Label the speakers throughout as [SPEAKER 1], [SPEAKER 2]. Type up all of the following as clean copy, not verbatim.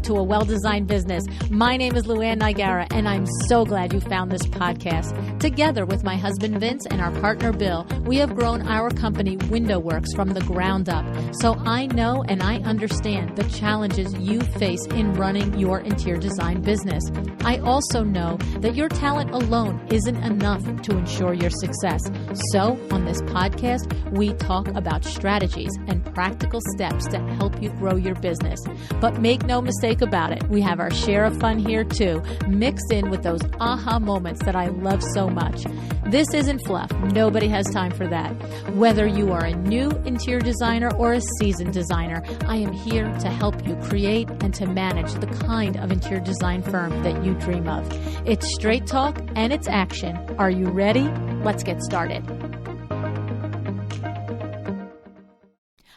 [SPEAKER 1] to A Well-Designed Business. My name is Luann Nigara, and I'm so glad you found this podcast. Together with my husband Vince and our partner Bill, we have grown our company WindowWorks from the ground up. So I know and I understand the challenges you face in running your interior design business. I also know that your talent alone isn't enough to ensure your success. So on this podcast, we talk about strategies and practical steps to help you grow your business. But make no mistake about it, we have our share of fun here too, mixed in with those aha moments that I love so much. This isn't fluff. Nobody has time for that. Whether you are a new interior designer or a seasoned designer, I am here to help you create and to manage the kind of interior design firm that you dream of. It's straight talk and it's action. Are you ready? Let's get started.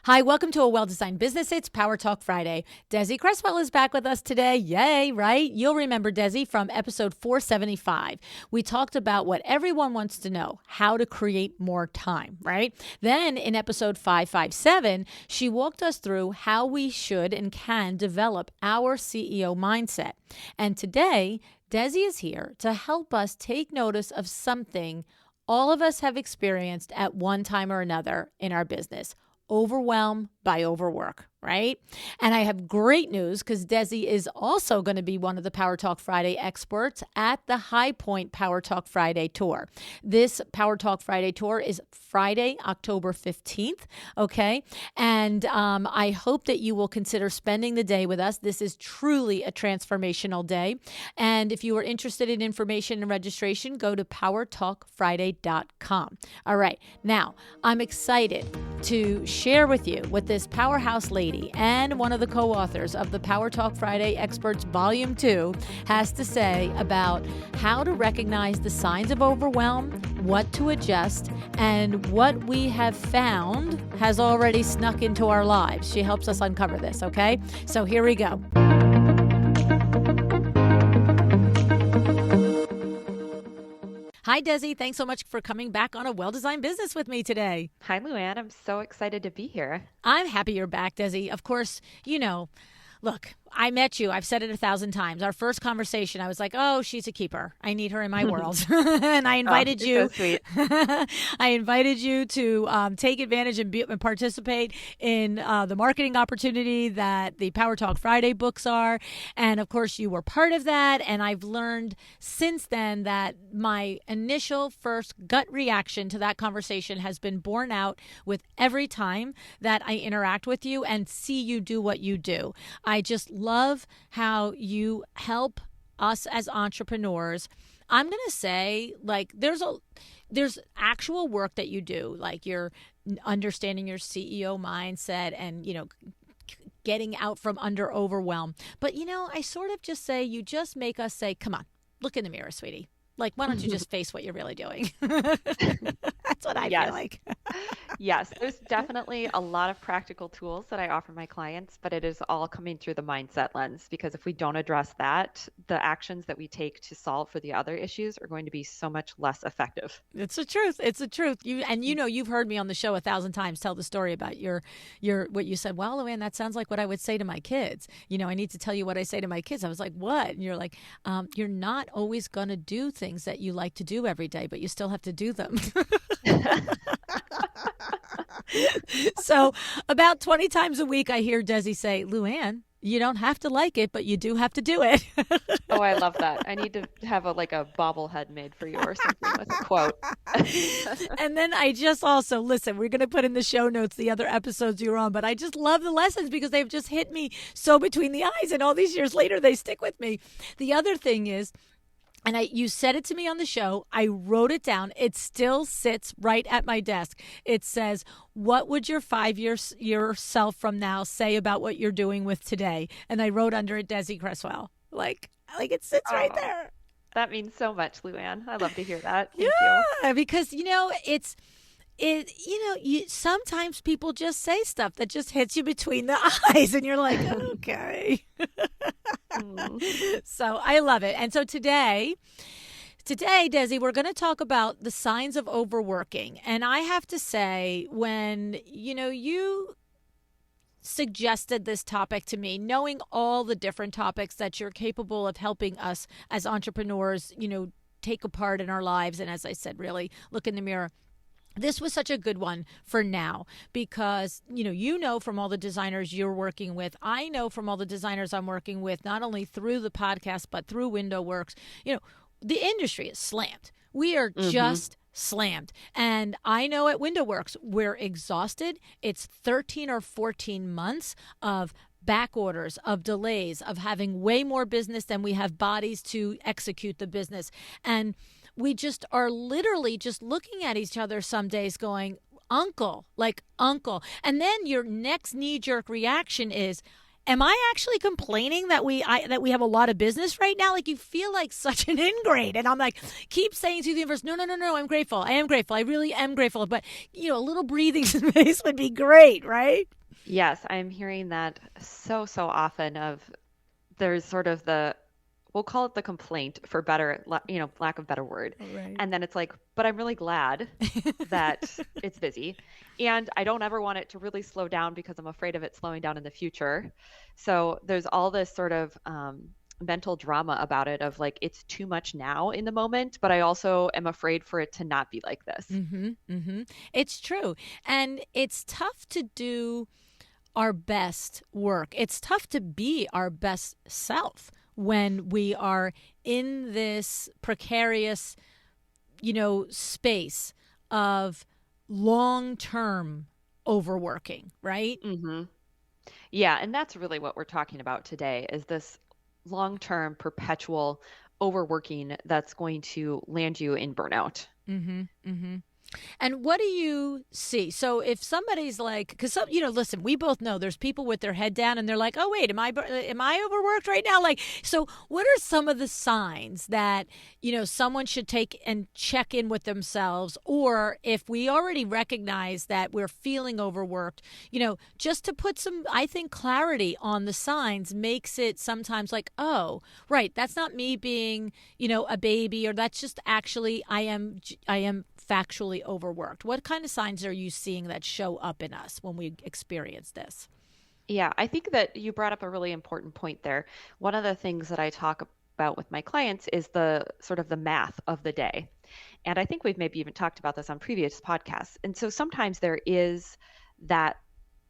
[SPEAKER 1] Hi, welcome to A Well-Designed Business. It's Power Talk Friday. Desi Creswell is back with us today. Yay, right? You'll remember Desi from episode 475. We talked about what everyone wants to know, how to create more time, right? Then in episode 557, she walked us through how we should and can develop our CEO mindset. And today, Desi is here to help us take notice of something all of us have experienced at one time or another in our business. Overwhelm by overwork, right? And I have great news because Desi is also going to be one of the Power Talk Friday experts at the High Point Power Talk Friday Tour. This Power Talk Friday Tour is Friday, October 15th, okay? And I hope that you will consider spending the day with us. This is truly a transformational day. And if you are interested in information and registration, go to powertalkfriday.com. All right, now I'm excited to share with you what this powerhouse lady and one of the co-authors of the Power Talk Friday Experts Volume 2 has to say about how to recognize the signs of overwhelm, what to adjust, and what we have found has already snuck into our lives. She helps us uncover this, okay? So here we go. Hi, Desi. Thanks so much for coming back on A Well-Designed Business with me today.
[SPEAKER 2] Hi, Luann. I'm so excited to be here.
[SPEAKER 1] I'm happy you're back, Desi. Of course, look, I met you. I've said it 1,000 times. Our first conversation, I was like, oh, she's a keeper. I need her in my world. And I invited you.
[SPEAKER 2] So sweet.
[SPEAKER 1] I invited you to take advantage and participate in the marketing opportunity that the Power Talk Friday books are. And of course, you were part of that. And I've learned since then that my initial first gut reaction to that conversation has been borne out with every time that I interact with you and see you do what you do. I just love how you help us as entrepreneurs. I'm going to say, like, there's actual work that you do, like you're understanding your CEO mindset and, getting out from under overwhelm. But, I sort of just say, you just make us say, come on, look in the mirror, sweetie. Like, why don't you just face what you're really doing? That's what I feel like.
[SPEAKER 2] Yes, there's definitely a lot of practical tools that I offer my clients, but it is all coming through the mindset lens, because if we don't address that, the actions that we take to solve for the other issues are going to be so much less effective.
[SPEAKER 1] It's the truth. It's the truth. You've heard me on the show 1,000 times tell the story about your what you said. Well, Luann, that sounds like what I would say to my kids. I need to tell you what I say to my kids. I was like, what? And you're like, you're not always going to do things that you like to do every day, but you still have to do them. So about 20 times a week, I hear Desi say, Luann, you don't have to like it, but you do have to do it.
[SPEAKER 2] Oh, I love that. I need to have a bobblehead made for you or something with a quote.
[SPEAKER 1] And then I just also, listen, we're going to put in the show notes the other episodes you're on, but I just love the lessons because they've just hit me so between the eyes, and all these years later, they stick with me. The other thing is, and you said it to me on the show. I wrote it down. It still sits right at my desk. It says, what would your 5-year yourself from now say about what you're doing with today? And I wrote under it, Desi Creswell. Like it sits right there.
[SPEAKER 2] That means so much, Luann. I love to hear that.
[SPEAKER 1] Thank you. Because, sometimes people just say stuff that just hits you between the eyes and you're like, okay. So I love it. And so today, Desi, we're going to talk about the signs of overworking. And I have to say, when, you suggested this topic to me, knowing all the different topics that you're capable of helping us as entrepreneurs, take apart in our lives. And as I said, really look in the mirror. This was such a good one for now because, from all the designers you're working with, I know from all the designers I'm working with, not only through the podcast, but through WindowWorks, the industry is slammed. We are just slammed. And I know at WindowWorks, we're exhausted. It's 13 or 14 months of back orders, of delays, of having way more business than we have bodies to execute the business. And we just are literally just looking at each other some days going, uncle. And then your next knee-jerk reaction is, am I actually complaining that we have a lot of business right now? Like, you feel like such an ingrate. And I'm like, keep saying to the universe, no, I'm grateful. I am grateful. I really am grateful. But, a little breathing space would be great, right?
[SPEAKER 2] Yes, I'm hearing that so often there's sort of we'll call it the complaint for better, lack of better word.
[SPEAKER 1] Right.
[SPEAKER 2] And then it's like, but I'm really glad that it's busy. And I don't ever want it to really slow down because I'm afraid of it slowing down in the future. So there's all this sort of mental drama about it of like, it's too much now in the moment, but I also am afraid for it to not be like this.
[SPEAKER 1] It's true. And it's tough to do our best work. It's tough to be our best self when we are in this precarious, space of long-term overworking, right?
[SPEAKER 2] Yeah, and that's really what we're talking about today is this long-term perpetual overworking that's going to land you in burnout.
[SPEAKER 1] And what do you see? So if somebody's like, because listen, we both know there's people with their head down and they're like, oh wait, am I overworked right now? Like, so what are some of the signs that someone should take and check in with themselves, or if we already recognize that we're feeling overworked, just to put some, I think, clarity on the signs makes it sometimes like, oh, right, that's not me being a baby, or that's just actually I am factually overworked. What kind of signs are you seeing that show up in us when we experience this?
[SPEAKER 2] Yeah, I think that you brought up a really important point there. One of the things that I talk about with my clients is the sort of the math of the day. And I think we've maybe even talked about this on previous podcasts. And so sometimes there is that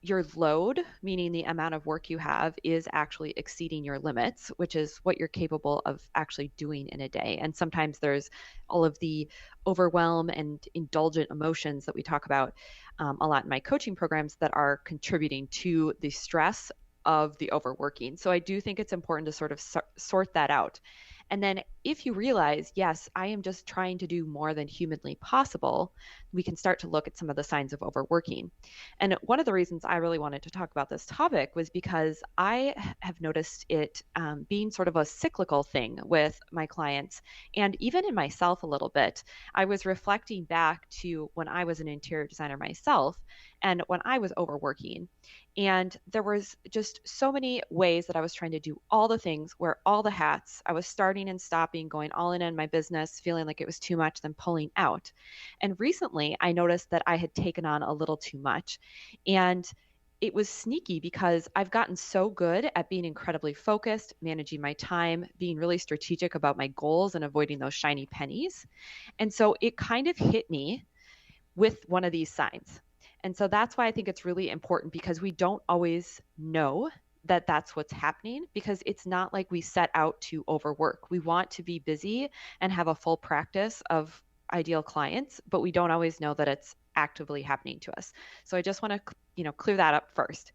[SPEAKER 2] your load, meaning the amount of work you have, is actually exceeding your limits, which is what you're capable of actually doing in a day. And sometimes there's all of the overwhelm and indulgent emotions that we talk about a lot in my coaching programs that are contributing to the stress of the overworking. So I do think it's important to sort of sort that out. And then if you realize, yes, I am just trying to do more than humanly possible, we can start to look at some of the signs of overworking. And one of the reasons I really wanted to talk about this topic was because I have noticed it being sort of a cyclical thing with my clients and even in myself a little bit. I was reflecting back to when I was an interior designer myself and when I was overworking. And there was just so many ways that I was trying to do all the things, wear all the hats. I was starting and stopping, going all in on my business, feeling like it was too much, then pulling out. And recently I noticed that I had taken on a little too much. And it was sneaky because I've gotten so good at being incredibly focused, managing my time, being really strategic about my goals and avoiding those shiny pennies. And so it kind of hit me with one of these signs. And so that's why I think it's really important, because we don't always know that that's what's happening, because it's not like we set out to overwork. We want to be busy and have a full practice of ideal clients, but we don't always know that it's actively happening to us. So I just want to, clear that up first.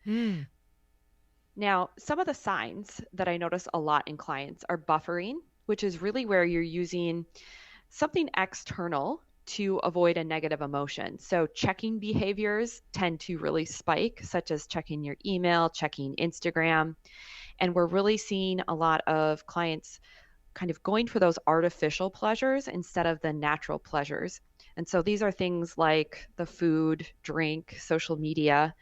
[SPEAKER 2] Now, some of the signs that I notice a lot in clients are buffering, which is really where you're using something external to avoid a negative emotion. So checking behaviors tend to really spike, such as checking your email, checking Instagram. And we're really seeing a lot of clients kind of going for those artificial pleasures instead of the natural pleasures. And so these are things like the food, drink, social media,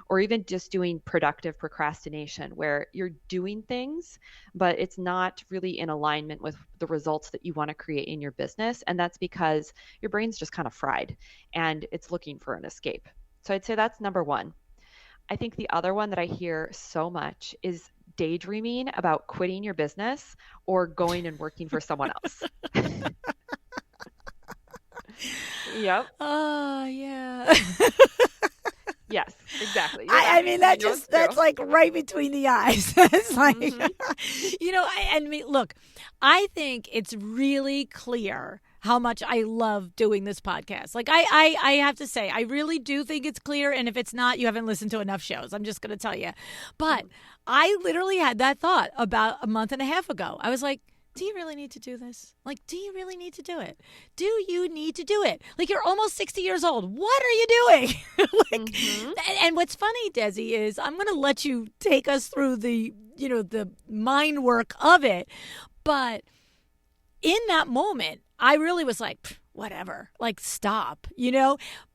[SPEAKER 2] or even just doing productive procrastination, where you're doing things, but it's not really in alignment with the results that you want to create in your business. And that's because your brain's just kind of fried and it's looking for an escape. So I'd say that's number one. I think the other one that I hear so much is daydreaming about quitting your business or going and working for someone else. Yep.
[SPEAKER 1] Oh, yeah.
[SPEAKER 2] Yes, exactly. You're
[SPEAKER 1] I
[SPEAKER 2] laughing
[SPEAKER 1] mean,
[SPEAKER 2] because you know it's
[SPEAKER 1] that's
[SPEAKER 2] true.
[SPEAKER 1] like right between the eyes. It's like,
[SPEAKER 2] Hmm.
[SPEAKER 1] I mean, look, I think it's really clear how much I love doing this podcast. Like, I have to say, I really do think it's clear. And if it's not, you haven't listened to enough shows. I'm just going to tell you. But I literally had that thought about a month and a half ago. I was like, do you really need to do this? Like, do you really need to do it? Do you need to do it? Like, you're almost 60 years old. What are you doing? Like,
[SPEAKER 2] Hmm.
[SPEAKER 1] and what's funny, Desi, is I'm going to let you take us through the mind work of it. But in that moment, I really was like, whatever, like, stop.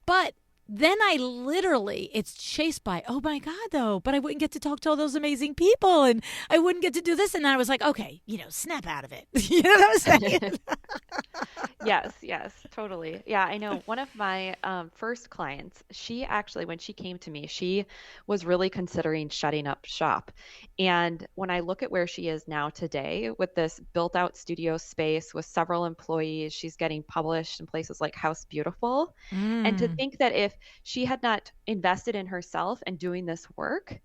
[SPEAKER 1] But then it's chased by, oh my God, though, but I wouldn't get to talk to all those amazing people and I wouldn't get to do this. And then I was like, okay, snap out of it. You know what I'm saying?
[SPEAKER 2] Yes, yes, totally. Yeah, I know one of my first clients, she actually, when she came to me, she was really considering shutting up shop. And when I look at where she is now today with this built out studio space with several employees, she's getting published in places like House Beautiful. And to
[SPEAKER 1] Mm,
[SPEAKER 2] think that if she had not invested in herself and doing this work,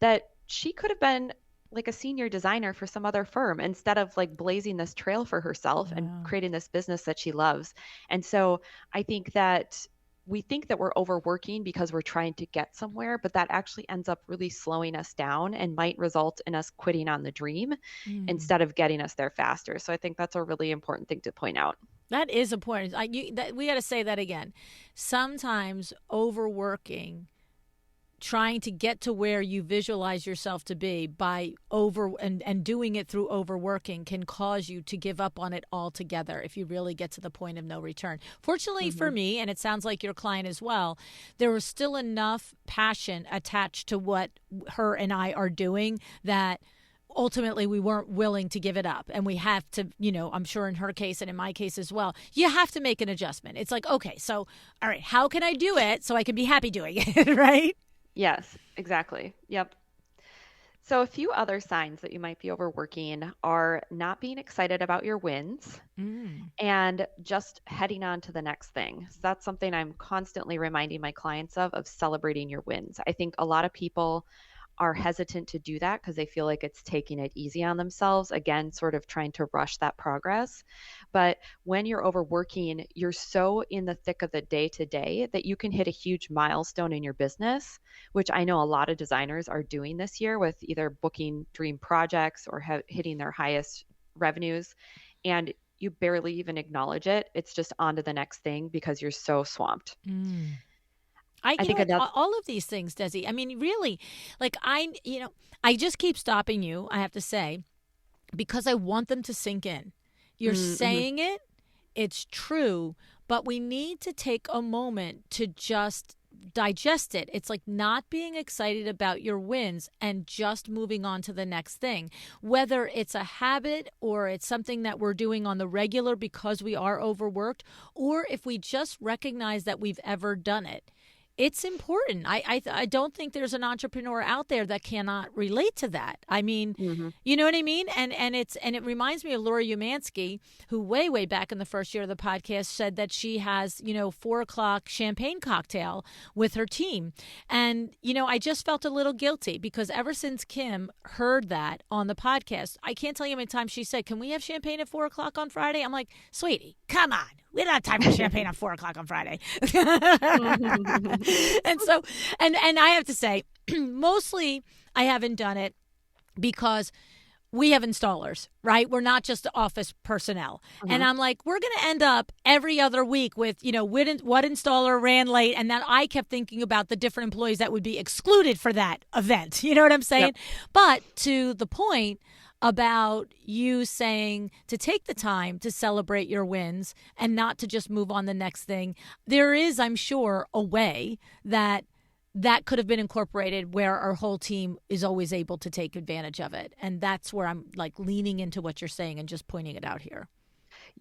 [SPEAKER 2] that she could have been like a senior designer for some other firm instead of like blazing this trail for herself and
[SPEAKER 1] wow.
[SPEAKER 2] creating this business that she loves. And so I think that we think that we're overworking because we're trying to get somewhere, but that actually ends up really slowing us down and might result in us quitting on the dream
[SPEAKER 1] Mm.
[SPEAKER 2] instead of getting us there faster. So I think that's a really important thing to point out.
[SPEAKER 1] That is important. We got to say that again. Sometimes overworking, trying to get to where you visualize yourself to be by and doing it through overworking can cause you to give up on it altogether if you really get to the point of no return. Fortunately
[SPEAKER 2] Hmm.
[SPEAKER 1] for me, and it sounds like your client as well, there was still enough passion attached to what her and I are doing that ultimately we weren't willing to give it up. And we have to, I'm sure in her case and in my case as well, you have to make an adjustment. It's like, okay, so all right, how can I do it so I can be happy doing it? Right.
[SPEAKER 2] Yes, exactly. Yep. So, a few other signs that you might be overworking are not being excited about your wins
[SPEAKER 1] Mm.
[SPEAKER 2] and just heading on to the next thing. So that's something I'm constantly reminding my clients of celebrating your wins. I think a lot of people are hesitant to do that because they feel like it's taking it easy on themselves. Again, sort of trying to rush that progress. But when you're overworking, you're so in the thick of the day to day that you can hit a huge milestone in your business, which I know a lot of designers are doing this year with either booking dream projects or hitting their highest revenues. And you barely even acknowledge it. It's just on to the next thing because you're so swamped.
[SPEAKER 1] Mm.
[SPEAKER 2] I
[SPEAKER 1] You know
[SPEAKER 2] think
[SPEAKER 1] what?
[SPEAKER 2] another,
[SPEAKER 1] All of these things, Desi. I mean, really, like I just keep stopping you. I have to say because I want them to sink in. You're
[SPEAKER 2] mm-hmm.
[SPEAKER 1] saying it, it's true, but we need to take a moment to just digest it. It's like not being excited about your wins and just moving on to the next thing. Whether it's a habit or it's something that we're doing on the regular because we are overworked, or if we just recognize that we've ever done it. It's important. I don't think there's an entrepreneur out there that cannot relate to that. I mean,
[SPEAKER 2] Mm-hmm.
[SPEAKER 1] you know what I mean? And it reminds me of Laura Umansky, who way back in the first year of the podcast said that she has 4 o'clock champagne cocktail with her team, and I just felt a little guilty because ever since Kim heard that on the podcast, I can't tell you how many times she said, "Can we have champagne at 4 o'clock on Friday?" I'm like, sweetie, come on. We don't have time for champagne at 4 o'clock on Friday. and so, and I have to say, mostly I haven't done it because we have installers, right? We're not just office personnel. And
[SPEAKER 2] Mm-hmm.
[SPEAKER 1] I'm like, we're going to end up every other week with, what installer ran late. And then I kept thinking about the different employees that would be excluded for that event. You know what I'm saying?
[SPEAKER 2] Yep.
[SPEAKER 1] But to the point about you saying to take the time to celebrate your wins and not to just move on the next thing, there is, I'm sure, a way that could have been incorporated where our whole team is always able to take advantage of it. And that's where I'm like leaning into what you're saying and just pointing it out here.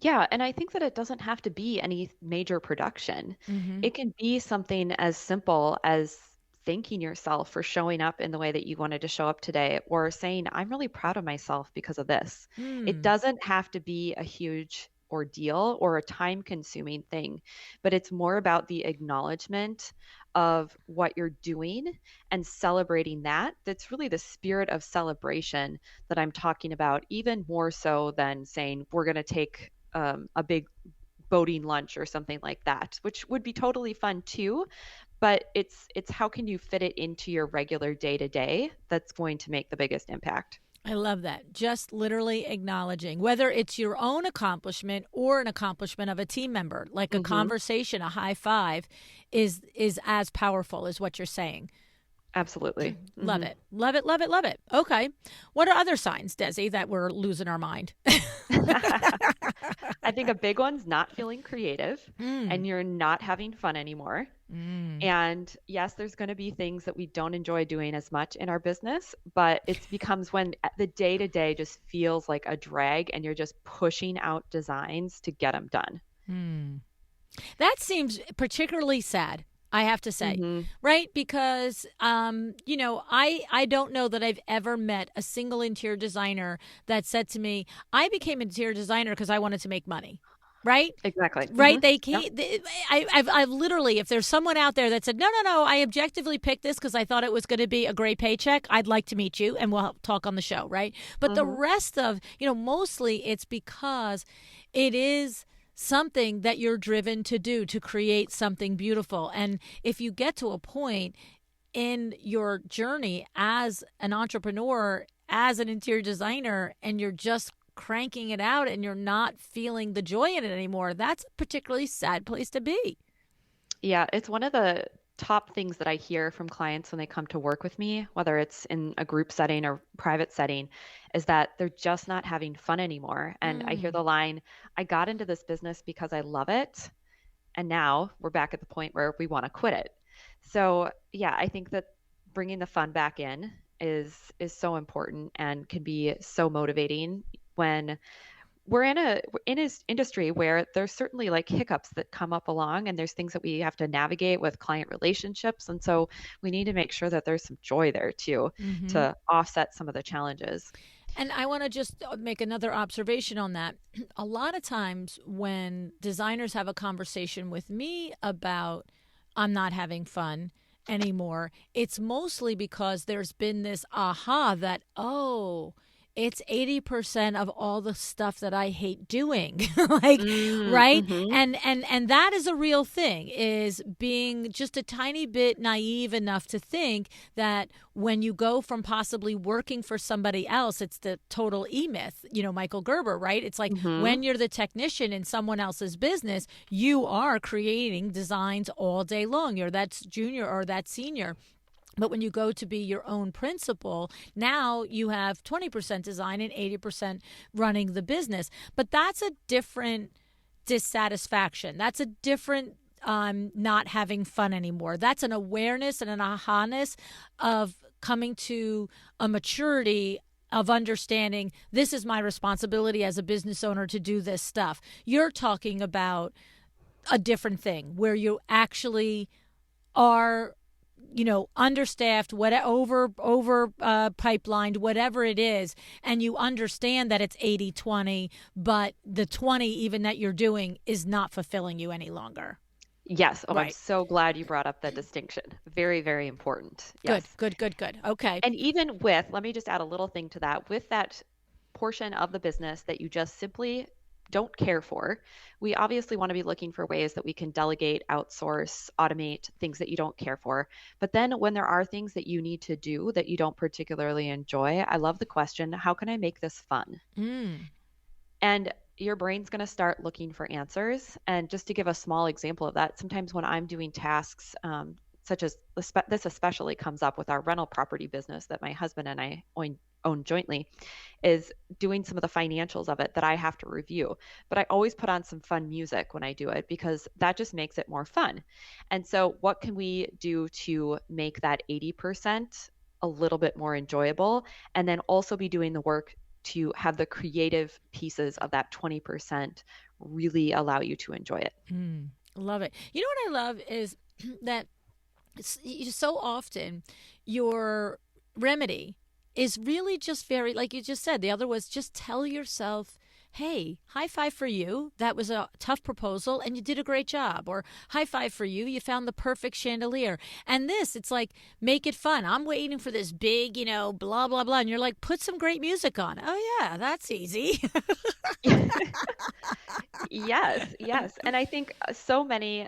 [SPEAKER 2] Yeah, and I think that it doesn't have to be any major production.
[SPEAKER 1] Mm-hmm.
[SPEAKER 2] It can be something as simple as thanking yourself for showing up in the way that you wanted to show up today, or saying, I'm really proud of myself because of this. It
[SPEAKER 1] Mm.
[SPEAKER 2] doesn't have to be a huge ordeal or a time consuming thing, but it's more about the acknowledgement of what you're doing and celebrating that. That's really the spirit of celebration that I'm talking about, even more so than saying we're going to take a big boating lunch or something like that, which would be totally fun too. But it's how can you fit it into your regular day to day that's going to make the biggest impact.
[SPEAKER 1] I love that. Just literally acknowledging whether it's your own accomplishment or an accomplishment of a team member, like a
[SPEAKER 2] Hmm.
[SPEAKER 1] conversation, a high five is as powerful as what you're saying.
[SPEAKER 2] Absolutely.
[SPEAKER 1] Love
[SPEAKER 2] Hmm.
[SPEAKER 1] it. Love it. Love it. Love it. Okay. What are other signs, Desi, that we're losing our mind?
[SPEAKER 2] I think a big one's not feeling creative
[SPEAKER 1] Mm,
[SPEAKER 2] and you're not having fun anymore.
[SPEAKER 1] mm.
[SPEAKER 2] And yes, there's going to be things that we don't enjoy doing as much in our business, but it becomes when the day to day just feels like a drag and you're just pushing out designs to get them done.
[SPEAKER 1] Mm. That seems particularly sad, I have to say,
[SPEAKER 2] Hmm.
[SPEAKER 1] right? Because, I don't know that I've ever met a single interior designer that said to me, I became an interior designer because I wanted to make money. Right?
[SPEAKER 2] Exactly. Hmm.
[SPEAKER 1] Right? They
[SPEAKER 2] Yep.
[SPEAKER 1] can't. I've literally, if there's someone out there that said, no, no, no, I objectively picked this because I thought it was going to be a great paycheck, I'd like to meet you and we'll talk on the show. Right? But the
[SPEAKER 2] Hmm.
[SPEAKER 1] rest of, mostly it's because it is something that you're driven to do to create something beautiful. And if you get to a point in your journey as an entrepreneur, as an interior designer, and you're just cranking it out and you're not feeling the joy in it anymore, that's a particularly sad place to be.
[SPEAKER 2] Yeah, it's one of the top things that I hear from clients when they come to work with me, whether it's in a group setting or private setting, is that they're just not having fun anymore. And I hear
[SPEAKER 1] Mm.
[SPEAKER 2] the line, I got into this business because I love it. And now we're back at the point where we want to quit it. So, yeah, I think that bringing the fun back in is so important and can be so motivating when we're in a industry where there's certainly like hiccups that come up along and there's things that we have to navigate with client relationships, and so we need to make sure that there's some joy there too
[SPEAKER 1] Hmm.
[SPEAKER 2] to offset some of the challenges.
[SPEAKER 1] And I want to just make another observation on that. A lot of times when designers have a conversation with me about, I'm not having fun anymore, it's mostly because there's been this aha that, oh, it's 80% of all the stuff that I hate doing. Like, right?
[SPEAKER 2] Mm-hmm.
[SPEAKER 1] And that is a real thing, is being just a tiny bit naive enough to think that when you go from possibly working for somebody else, it's the total myth, Michael Gerber, right? It's like
[SPEAKER 2] Mm-hmm.
[SPEAKER 1] when you're the technician in someone else's business, you are creating designs all day long. You're that junior or that senior. But when you go to be your own principal, now you have 20% design and 80% running the business. But that's a different dissatisfaction. That's a different not having fun anymore. That's an awareness and an aha-ness of coming to a maturity of understanding this is my responsibility as a business owner to do this stuff. You're talking about a different thing where you actually are, understaffed, over pipelined, whatever it is, and you understand that it's 80-20, but the 20 even that you're doing is not fulfilling you any longer.
[SPEAKER 2] Yes. Oh, I'm
[SPEAKER 1] Right.
[SPEAKER 2] so glad you brought up that distinction. Very, very important.
[SPEAKER 1] Good,
[SPEAKER 2] Yes.
[SPEAKER 1] good, good, good. Okay.
[SPEAKER 2] And even with, let me just add a little thing to that, with that portion of the business that you just simply don't care for, we obviously want to be looking for ways that we can delegate, outsource, automate things that you don't care for. But then when there are things that you need to do that you don't particularly enjoy, I love the question, how can I make this fun?
[SPEAKER 1] Mm.
[SPEAKER 2] And your brain's going to start looking for answers. And just to give a small example of that, sometimes when I'm doing tasks, such as this especially comes up with our rental property business that my husband and I own jointly, is doing some of the financials of it that I have to review. But I always put on some fun music when I do it because that just makes it more fun. And so, what can we do to make that 80% a little bit more enjoyable and then also be doing the work to have the creative pieces of that 20% really allow you to enjoy it?
[SPEAKER 1] Mm. Love it. You know what I love is that so often your remedy is really just very, like you just said, the other was just tell yourself, hey, high five for you. That was a tough proposal and you did a great job. Or high five for you. You found the perfect chandelier. And this, it's like, make it fun. I'm waiting for this big, blah, blah, blah. And you're like, put some great music on. Oh, yeah, that's easy.
[SPEAKER 2] Yes, yes. And I think so many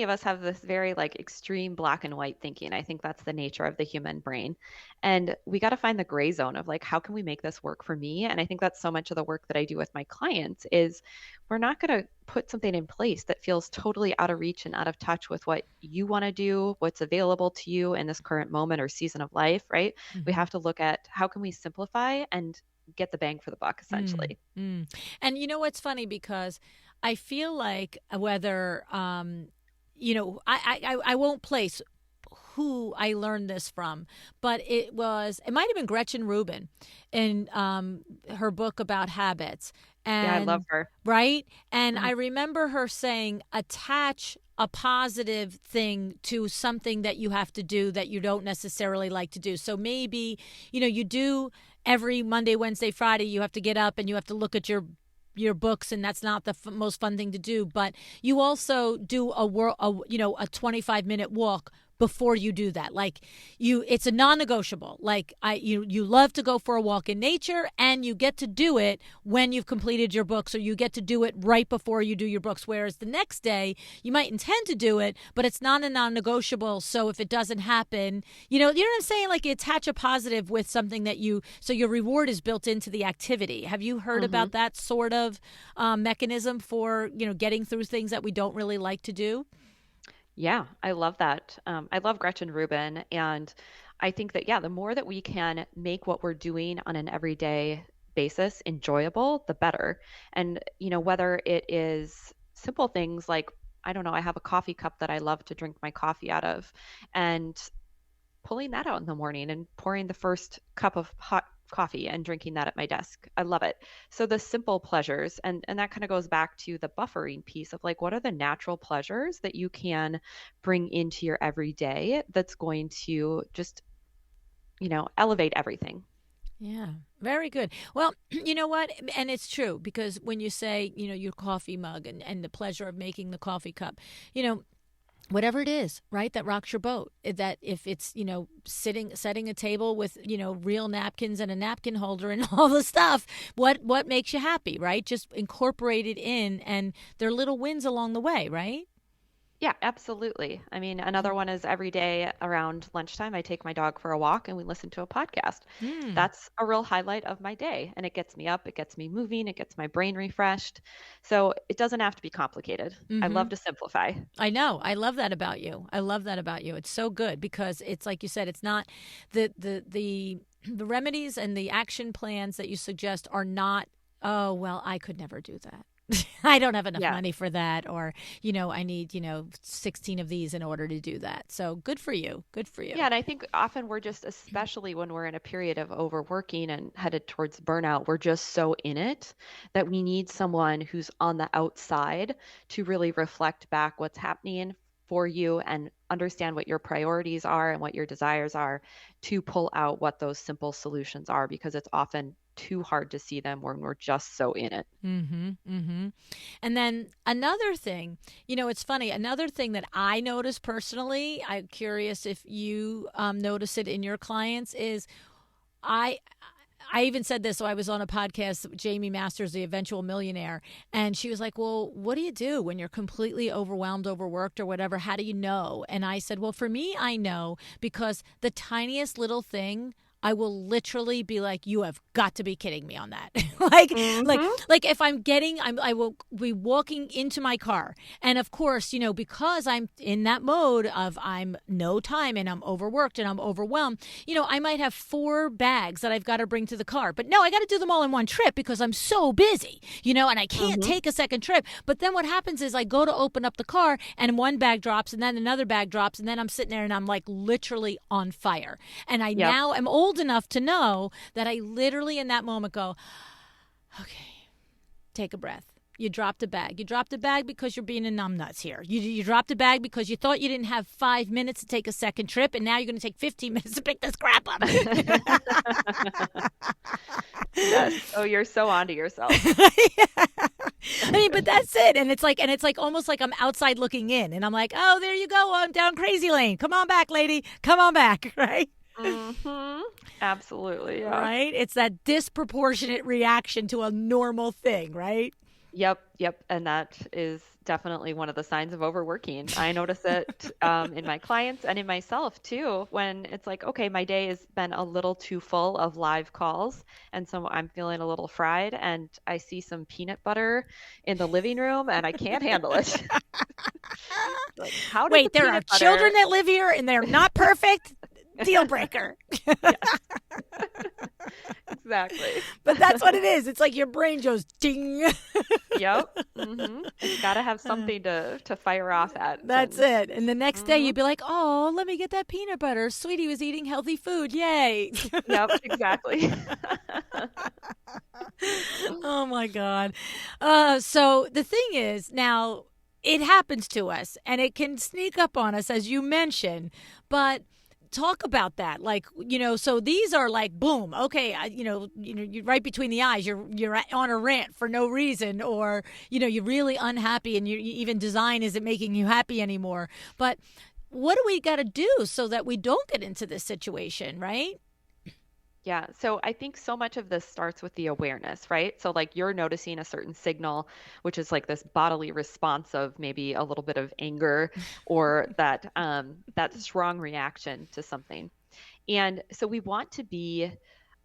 [SPEAKER 2] of us have this very like extreme black and white thinking. I think that's the nature of the human brain. And we got to find the gray zone of like, how can we make this work for me? And I think that's so much of the work that I do with my clients is we're not going to put something in place that feels totally out of reach and out of touch with what you want to do, what's available to you in this current moment or season of life, right? We
[SPEAKER 1] Mhm.
[SPEAKER 2] have to look at how can we simplify and get the bang for the buck
[SPEAKER 1] Mm,
[SPEAKER 2] essentially.
[SPEAKER 1] mm. And you know what's funny because I feel like whether I won't place who I learned this from, but it might have been Gretchen Rubin in her book about habits.
[SPEAKER 2] Yeah, I love
[SPEAKER 1] And
[SPEAKER 2] her.
[SPEAKER 1] right. And
[SPEAKER 2] Mhm.
[SPEAKER 1] I remember her saying, attach a positive thing to something that you have to do that you don't necessarily like to do. So maybe, you do every Monday, Wednesday, Friday, you have to get up and you have to look at your books, and that's not the most fun thing to do, but you also do a 25-minute walk before you do that. Like, it's a non-negotiable. Like, you love to go for a walk in nature, and you get to do it when you've completed your books, or you get to do it right before you do your books, whereas the next day you might intend to do it, but it's not a non-negotiable. So if it doesn't happen, you know what I'm saying? Like, attach a positive with something so your reward is built into the activity. Have you heard
[SPEAKER 2] Mhm.
[SPEAKER 1] about that sort of mechanism for getting through things that we don't really like to do?
[SPEAKER 2] Yeah, I love that. I love Gretchen Rubin. And I think that, yeah, the more that we can make what we're doing on an everyday basis enjoyable, the better. And, whether it is simple things like, I don't know, I have a coffee cup that I love to drink my coffee out of. And pulling that out in the morning and pouring the first cup of hot coffee and drinking that at my desk. I love it. So the simple pleasures and that kind of goes back to the buffering piece of like what are the natural pleasures that you can bring into your everyday that's going to just, elevate everything.
[SPEAKER 1] Yeah, very good. Well, you know what? And it's true because when you say, your coffee mug and the pleasure of making the coffee cup, you know, whatever it is, right, that rocks your boat. That if it's, setting a table with, real napkins and a napkin holder and all the stuff, what makes you happy, right? Just incorporate it in, and there are little wins along the way, right?
[SPEAKER 2] Yeah, absolutely. I mean, another one is every day around lunchtime, I take my dog for a walk and we listen to a podcast.
[SPEAKER 1] Mm.
[SPEAKER 2] That's a real highlight of my day. And it gets me up, it gets me moving, it gets my brain refreshed. So it doesn't have to be complicated. I
[SPEAKER 1] Mm-hmm.
[SPEAKER 2] love to simplify.
[SPEAKER 1] I know. I love that about you. I love that about you. It's so good because it's like you said, it's not the remedies and the action plans that you suggest are not, oh, well, I could never do that. I don't have enough
[SPEAKER 2] Yeah.
[SPEAKER 1] money for that, or, I need, 16 of these in order to do that. So good for you. Good for you.
[SPEAKER 2] Yeah, and I think often we're just, especially when we're in a period of overworking and headed towards burnout, we're just so in it that we need someone who's on the outside to really reflect back what's happening for you and understand what your priorities are and what your desires are to pull out what those simple solutions are because it's often too hard to see them when we're just so in it.
[SPEAKER 1] Mm-hmm. Mm-hmm. And then another thing, it's funny. Another thing that I notice personally, I'm curious if you notice it in your clients, is I I even said this. So I was on a podcast with Jamie Masters, the eventual millionaire, and she was like, "Well, what do you do when you're completely overwhelmed, overworked, or whatever? How do you know?" And I said, "Well, for me, I know because the tiniest little thing." I will literally be like, "You have got to be kidding me on that!" like, like,
[SPEAKER 2] Hmm.
[SPEAKER 1] like if I will be walking into my car, and of course, because I'm in that mode of I'm no time and I'm overworked and I'm overwhelmed, I might have 4 bags that I've got to bring to the car. But no, I got to do them all in one trip because I'm so busy, and I can't
[SPEAKER 2] Hmm.
[SPEAKER 1] take a second trip. But then what happens is I go to open up the car and one bag drops and then another bag drops. And then I'm sitting there and I'm like literally on fire. And I
[SPEAKER 2] Yep.
[SPEAKER 1] now am old enough to know that I literally in that moment go, okay, take a breath. You dropped a bag. You dropped a bag because you're being a numbnuts here. You dropped a bag because you thought you didn't have 5 minutes to take a second trip, and now you're going to take 15 minutes to pick this crap up.
[SPEAKER 2] Yes. Oh, you're so onto yourself.
[SPEAKER 1] Yeah. I mean, but that's it. And it's like almost like I'm outside looking in, and I'm like, oh, there you go. I'm down crazy lane. Come on back, lady. Come on back. Right.
[SPEAKER 2] Mm-hmm. Absolutely. Yeah.
[SPEAKER 1] Right. It's that disproportionate reaction to a normal thing. Right.
[SPEAKER 2] Yep. And that is definitely one of the signs of overworking. I notice it in my clients and in myself too, when it's like, okay, my day has been a little too full of live calls. And so I'm feeling a little fried, and I see some peanut butter in the living room and I can't handle it. Like, how did
[SPEAKER 1] Wait,
[SPEAKER 2] the
[SPEAKER 1] there
[SPEAKER 2] peanut
[SPEAKER 1] are
[SPEAKER 2] butter...
[SPEAKER 1] children that live here and they're not perfect? Deal breaker.
[SPEAKER 2] Exactly.
[SPEAKER 1] But that's what it is. It's like your brain goes ding.
[SPEAKER 2] Yep. Mm-hmm. It's got to have something to fire off at.
[SPEAKER 1] That's it. And the next day you'd be like, oh, let me get that peanut butter. Sweetie was eating healthy food. Yay.
[SPEAKER 2] Yep, exactly.
[SPEAKER 1] Oh, my God. So the thing is, now it happens to us and it can sneak up on us, as you mentioned, but talk about that. Like, so these are like, boom, okay, you're right between the eyes. You're on a rant for no reason, or, you're really unhappy and you even design isn't making you happy anymore. But what do we got to do so that we don't get into this situation, right?
[SPEAKER 2] Yeah. So I think so much of this starts with the awareness, right? So like you're noticing a certain signal, which is like this bodily response of maybe a little bit of anger or that strong reaction to something. And so we want to be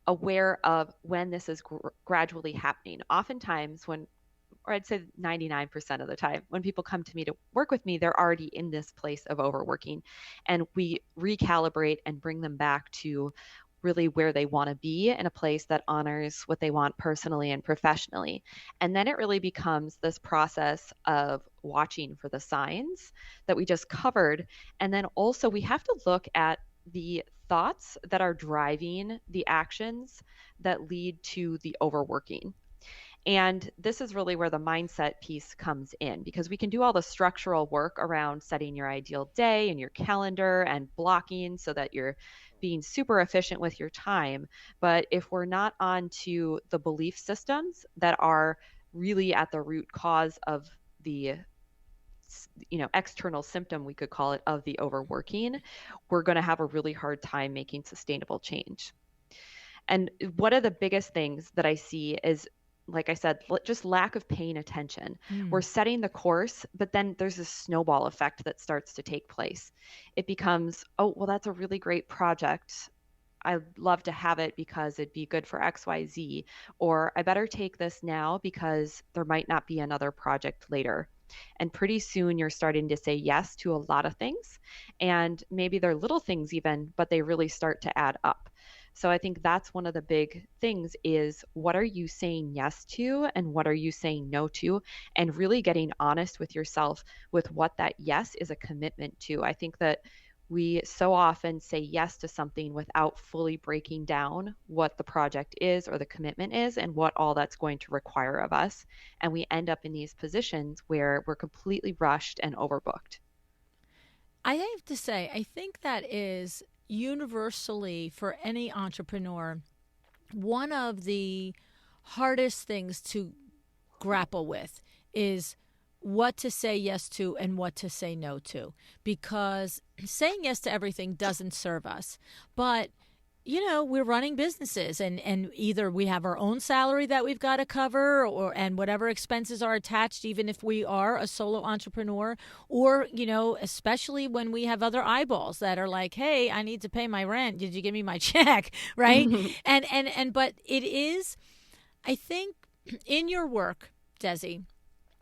[SPEAKER 2] aware of when this is gradually happening. Oftentimes or I'd say 99% of the time, when people come to me to work with me, they're already in this place of overworking. And we recalibrate and bring them back to really where they want to be, in a place that honors what they want personally and professionally. And then it really becomes this process of watching for the signs that we just covered. And then also we have to look at the thoughts that are driving the actions that lead to the overworking. And this is really where the mindset piece comes in, because we can do all the structural work around setting your ideal day and your calendar and blocking so that you're being super efficient with your time. But if we're not on to the belief systems that are really at the root cause of the external symptom, we could call it, of the overworking, we're going to have a really hard time making sustainable change. And one of the biggest things that I see is, like I said, just lack of paying attention. We're setting the course, but then there's this snowball effect that starts to take place. It becomes, oh, well, that's a really great project. I'd love to have it because it'd be good for XYZ. Or I better take this now because there might not be another project later. And pretty soon you're starting to say yes to a lot of things. And maybe they're little things even, but they really start to add up. So I think that's one of the big things is, what are you saying yes to and what are you saying no to? And really getting honest with yourself with what that yes is a commitment to. I think that we so often say yes to something without fully breaking down what the project is or the commitment is and what all that's going to require of us. And we end up in these positions where we're completely rushed and overbooked.
[SPEAKER 1] I have to say, I think that is universally, for any entrepreneur, one of the hardest things to grapple with is what to say yes to and what to say no to. Because saying yes to everything doesn't serve us. But we're running businesses, and either we have our own salary that we've got to cover, and whatever expenses are attached, even if we are a solo entrepreneur, or, especially when we have other eyeballs that are like, hey, I need to pay my rent. Did you give me my check? Right. But it is, I think, in your work, Desi,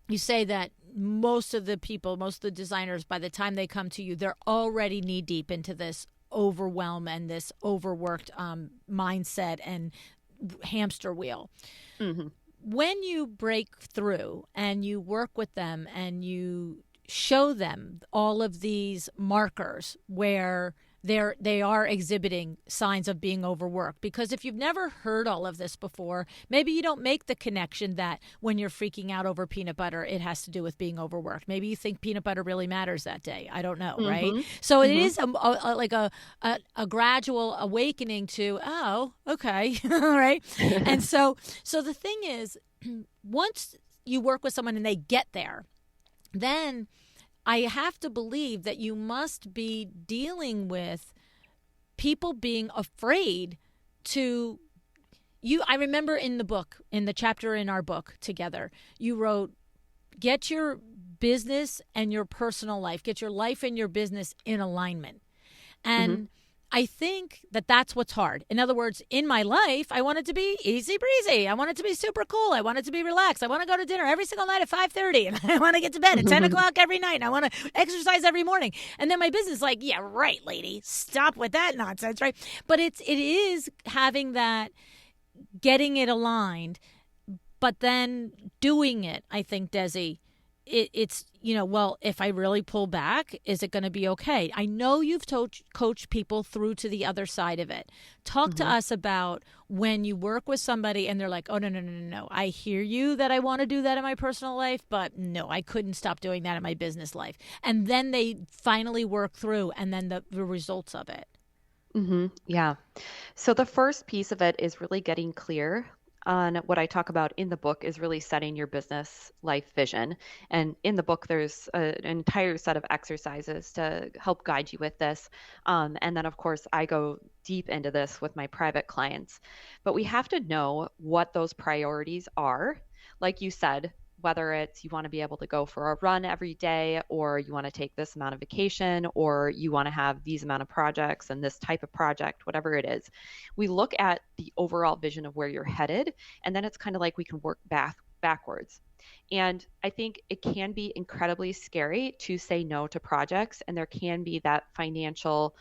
[SPEAKER 1] you say that most of the designers, by the time they come to you, they're already knee deep into this overwhelm and this overworked mindset and hamster wheel. Mm-hmm. When you break through and you work with them and you show them all of these markers where they are exhibiting signs of being overworked. Because if you've never heard all of this before, maybe you don't make the connection that when you're freaking out over peanut butter, it has to do with being overworked. Maybe you think peanut butter really matters that day. I don't know, right? So it is a gradual awakening to, oh, okay, right? And so the thing is, once you work with someone and they get there, then I have to believe that you must be dealing with people being afraid to you. I remember in the book, in the chapter in our book together, you wrote, get your business and your personal life, get your life and your business in alignment. And I think that that's what's hard. In other words, in my life, I want it to be easy breezy. I want it to be super cool. I want it to be relaxed. I want to go to dinner every single night at 5:30, and I want to get to bed at 10 o'clock every night, and I want to exercise every morning. And then my business is like, yeah, right, lady, stop with that nonsense, right? But it is having that, getting it aligned, but then doing it, I think, Desi, it's, well, if I really pull back, is it going to be okay? I know you've coached people through to the other side of it. Talk to us about when you work with somebody and they're like, oh, no. I hear you that I want to do that in my personal life, but no, I couldn't stop doing that in my business life. And then they finally work through, and then the results of it.
[SPEAKER 2] Yeah. So the first piece of it is really getting clear on what I talk about in the book is really setting your business life vision. And in the book, there's an entire set of exercises to help guide you with this. And then, of course, I go deep into this with my private clients. But we have to know what those priorities are. Like you said, whether it's you want to be able to go for a run every day, or you want to take this amount of vacation, or you want to have these amount of projects and this type of project, whatever it is. We look at the overall vision of where you're headed, and then it's kind of like we can work backwards. And I think it can be incredibly scary to say no to projects, and there can be that financial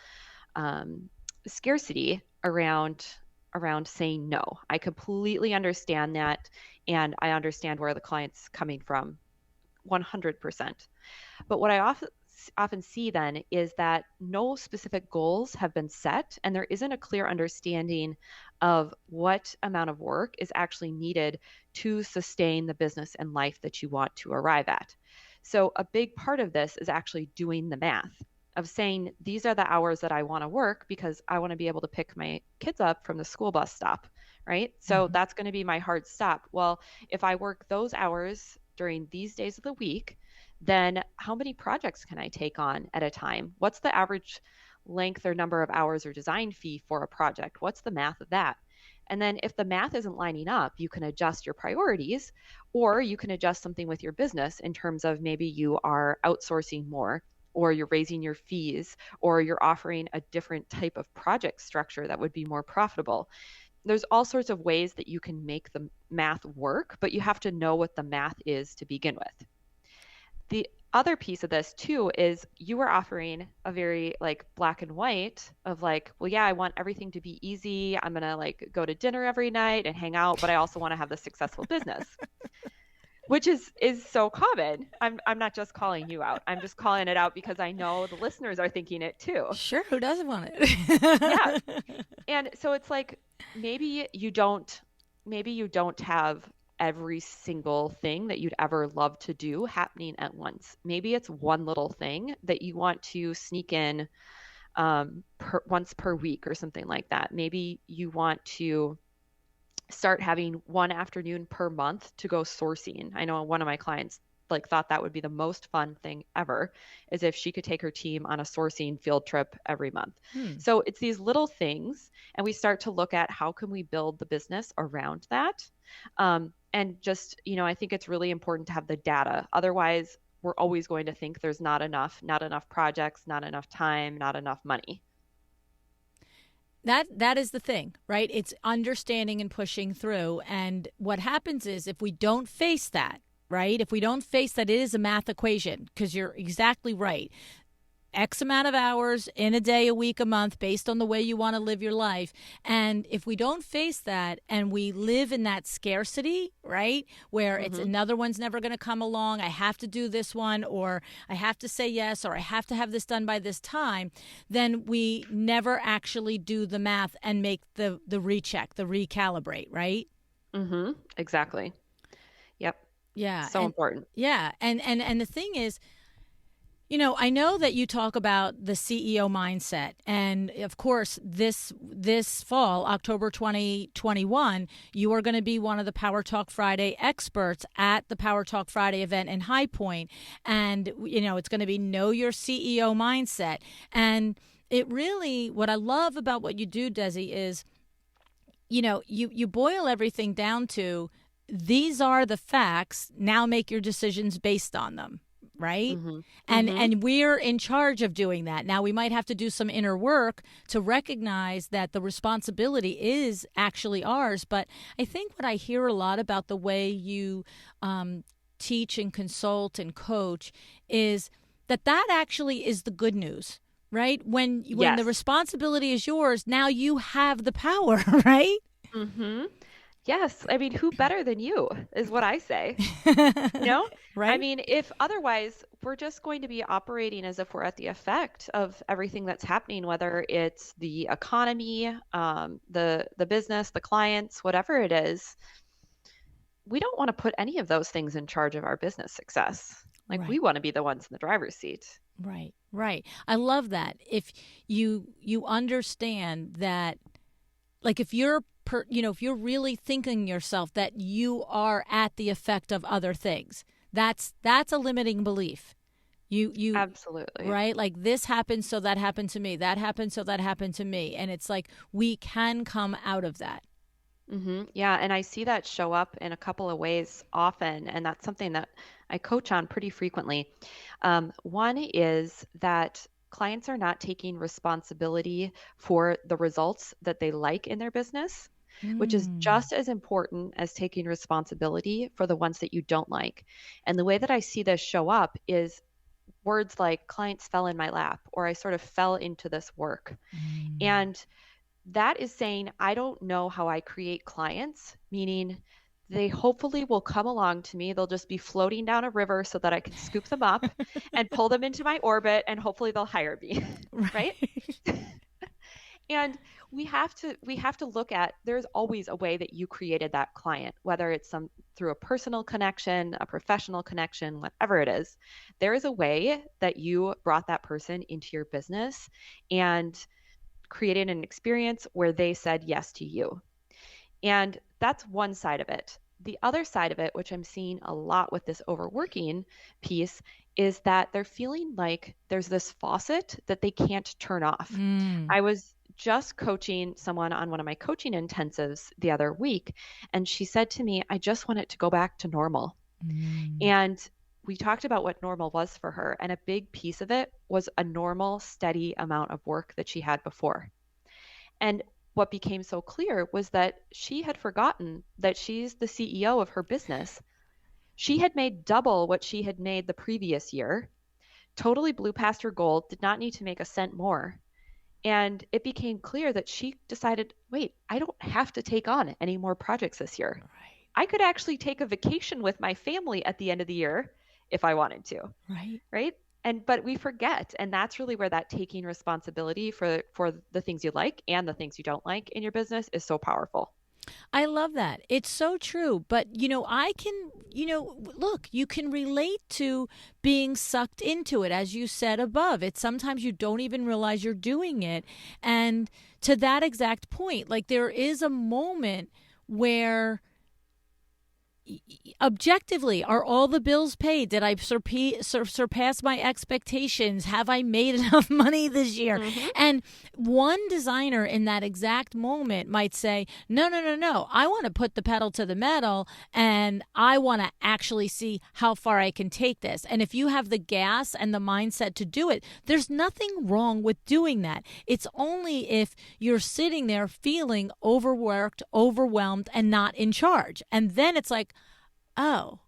[SPEAKER 2] scarcity around saying no. I completely understand that, and I understand where the client's coming from 100%. But what I often see then is that no specific goals have been set, and there isn't a clear understanding of what amount of work is actually needed to sustain the business and life that you want to arrive at. So a big part of this is actually doing the math of saying, these are the hours that I want to work because I want to be able to pick my kids up from the school bus stop, right? So that's going to be my hard stop. Well, if I work those hours during these days of the week, then how many projects can I take on at a time? What's the average length or number of hours or design fee for a project? What's the math of that? And then if the math isn't lining up, you can adjust your priorities, or you can adjust something with your business in terms of maybe you are outsourcing more, or you're raising your fees, or you're offering a different type of project structure that would be more profitable. There's all sorts of ways that you can make the math work, but you have to know what the math is to begin with. The other piece of this too is you are offering a very like black and white of like, well, yeah, I want everything to be easy. I'm going to like go to dinner every night and hang out, but I also want to have the successful business. Which is so common. I'm not just calling you out. I'm just calling it out because I know the listeners are thinking it too.
[SPEAKER 1] Sure, who doesn't want it?
[SPEAKER 2] Yeah. And so it's like maybe you don't have every single thing that you'd ever love to do happening at once. Maybe it's one little thing that you want to sneak in once per week or something like that. Maybe you want to start having one afternoon per month to go sourcing. I know one of my clients like thought that would be the most fun thing ever, is if she could take her team on a sourcing field trip every month. So it's these little things, and we start to look at how can we build the business around that. And just, I think it's really important to have the data. Otherwise, we're always going to think there's not enough projects, not enough time, not enough money.
[SPEAKER 1] That is the thing, right? It's understanding and pushing through. And what happens is if we don't face that, right? If we don't face that it is a math equation, because you're exactly right. X amount of hours in a day, a week, a month, based on the way you want to live your life. And if we don't face that and we live in that scarcity, right, where it's another one's never going to come along, I have to do this one, or I have to say yes, or I have to have this done by this time, then we never actually do the math and make the recheck, the recalibrate, right?
[SPEAKER 2] Exactly. Yep.
[SPEAKER 1] Yeah.
[SPEAKER 2] So important.
[SPEAKER 1] Yeah. And the thing is, I know that you talk about the CEO mindset. And of course, this fall, October 2021, you are going to be one of the Power Talk Friday experts at the Power Talk Friday event in High Point. And, it's going to be Know Your CEO Mindset. And it really, what I love about what you do, Desi, is, you boil everything down to, these are the facts. Now make your decisions based on them. Right? And we're in charge of doing that. Now, we might have to do some inner work to recognize that the responsibility is actually ours. But I think what I hear a lot about the way you teach and consult and coach is that actually is the good news, right? When the responsibility is yours, now you have the power, right?
[SPEAKER 2] Yes. I mean, who better than you is what I say.
[SPEAKER 1] Right?
[SPEAKER 2] I mean, if otherwise, we're just going to be operating as if we're at the effect of everything that's happening, whether it's the economy, the business, the clients, whatever it is. We don't want to put any of those things in charge of our business success. Like, we want to be the ones in the driver's seat.
[SPEAKER 1] Right. Right. I love that. If you understand that, like, if you're if you're really thinking yourself that you are at the effect of other things, that's a limiting belief. You
[SPEAKER 2] Absolutely.
[SPEAKER 1] Right? Like, this happened, so that happened to me. That happened, so that happened to me. And it's like, we can come out of that.
[SPEAKER 2] Yeah, and I see that show up in a couple of ways often, and that's something that I coach on pretty frequently. One is that clients are not taking responsibility for the results that they like in their business, which is just as important as taking responsibility for the ones that you don't like. And the way that I see this show up is words like clients fell in my lap, or I sort of fell into this work. And that is saying, I don't know how I create clients, meaning they hopefully will come along to me. They'll just be floating down a river so that I can scoop them up and pull them into my orbit, and hopefully they'll hire me. Right? And we have to look at, there's always a way that you created that client, whether it's through a personal connection, a professional connection, whatever it is. There is a way that you brought that person into your business and created an experience where they said yes to you. And that's one side of it. The other side of it, which I'm seeing a lot with this overworking piece, is that they're feeling like there's this faucet that they can't turn off. I was just coaching someone on one of my coaching intensives the other week, and she said to me, I just want it to go back to normal. And we talked about what normal was for her, and a big piece of it was a normal, steady amount of work that she had before. And what became so clear was that she had forgotten that she's the CEO of her business. She had made double what she had made the previous year, totally blew past her goal, did not need to make a cent more. And it became clear that she decided, wait, I don't have to take on any more projects this year.
[SPEAKER 1] Right.
[SPEAKER 2] I could actually take a vacation with my family at the end of the year if I wanted to. Right? But we forget, and that's really where that taking responsibility for the things you like and the things you don't like in your business is so powerful.
[SPEAKER 1] I love that. It's so true. But, I can, look, you can relate to being sucked into it, as you said above. It's sometimes you don't even realize you're doing it. And to that exact point, like, there is a moment where objectively, are all the bills paid? Did I surpass my expectations? Have I made enough money this year? And one designer in that exact moment might say, no. I want to put the pedal to the metal, and I want to actually see how far I can take this. And if you have the gas and the mindset to do it, there's nothing wrong with doing that. It's only if you're sitting there feeling overworked, overwhelmed, and not in charge. And then it's like, oh,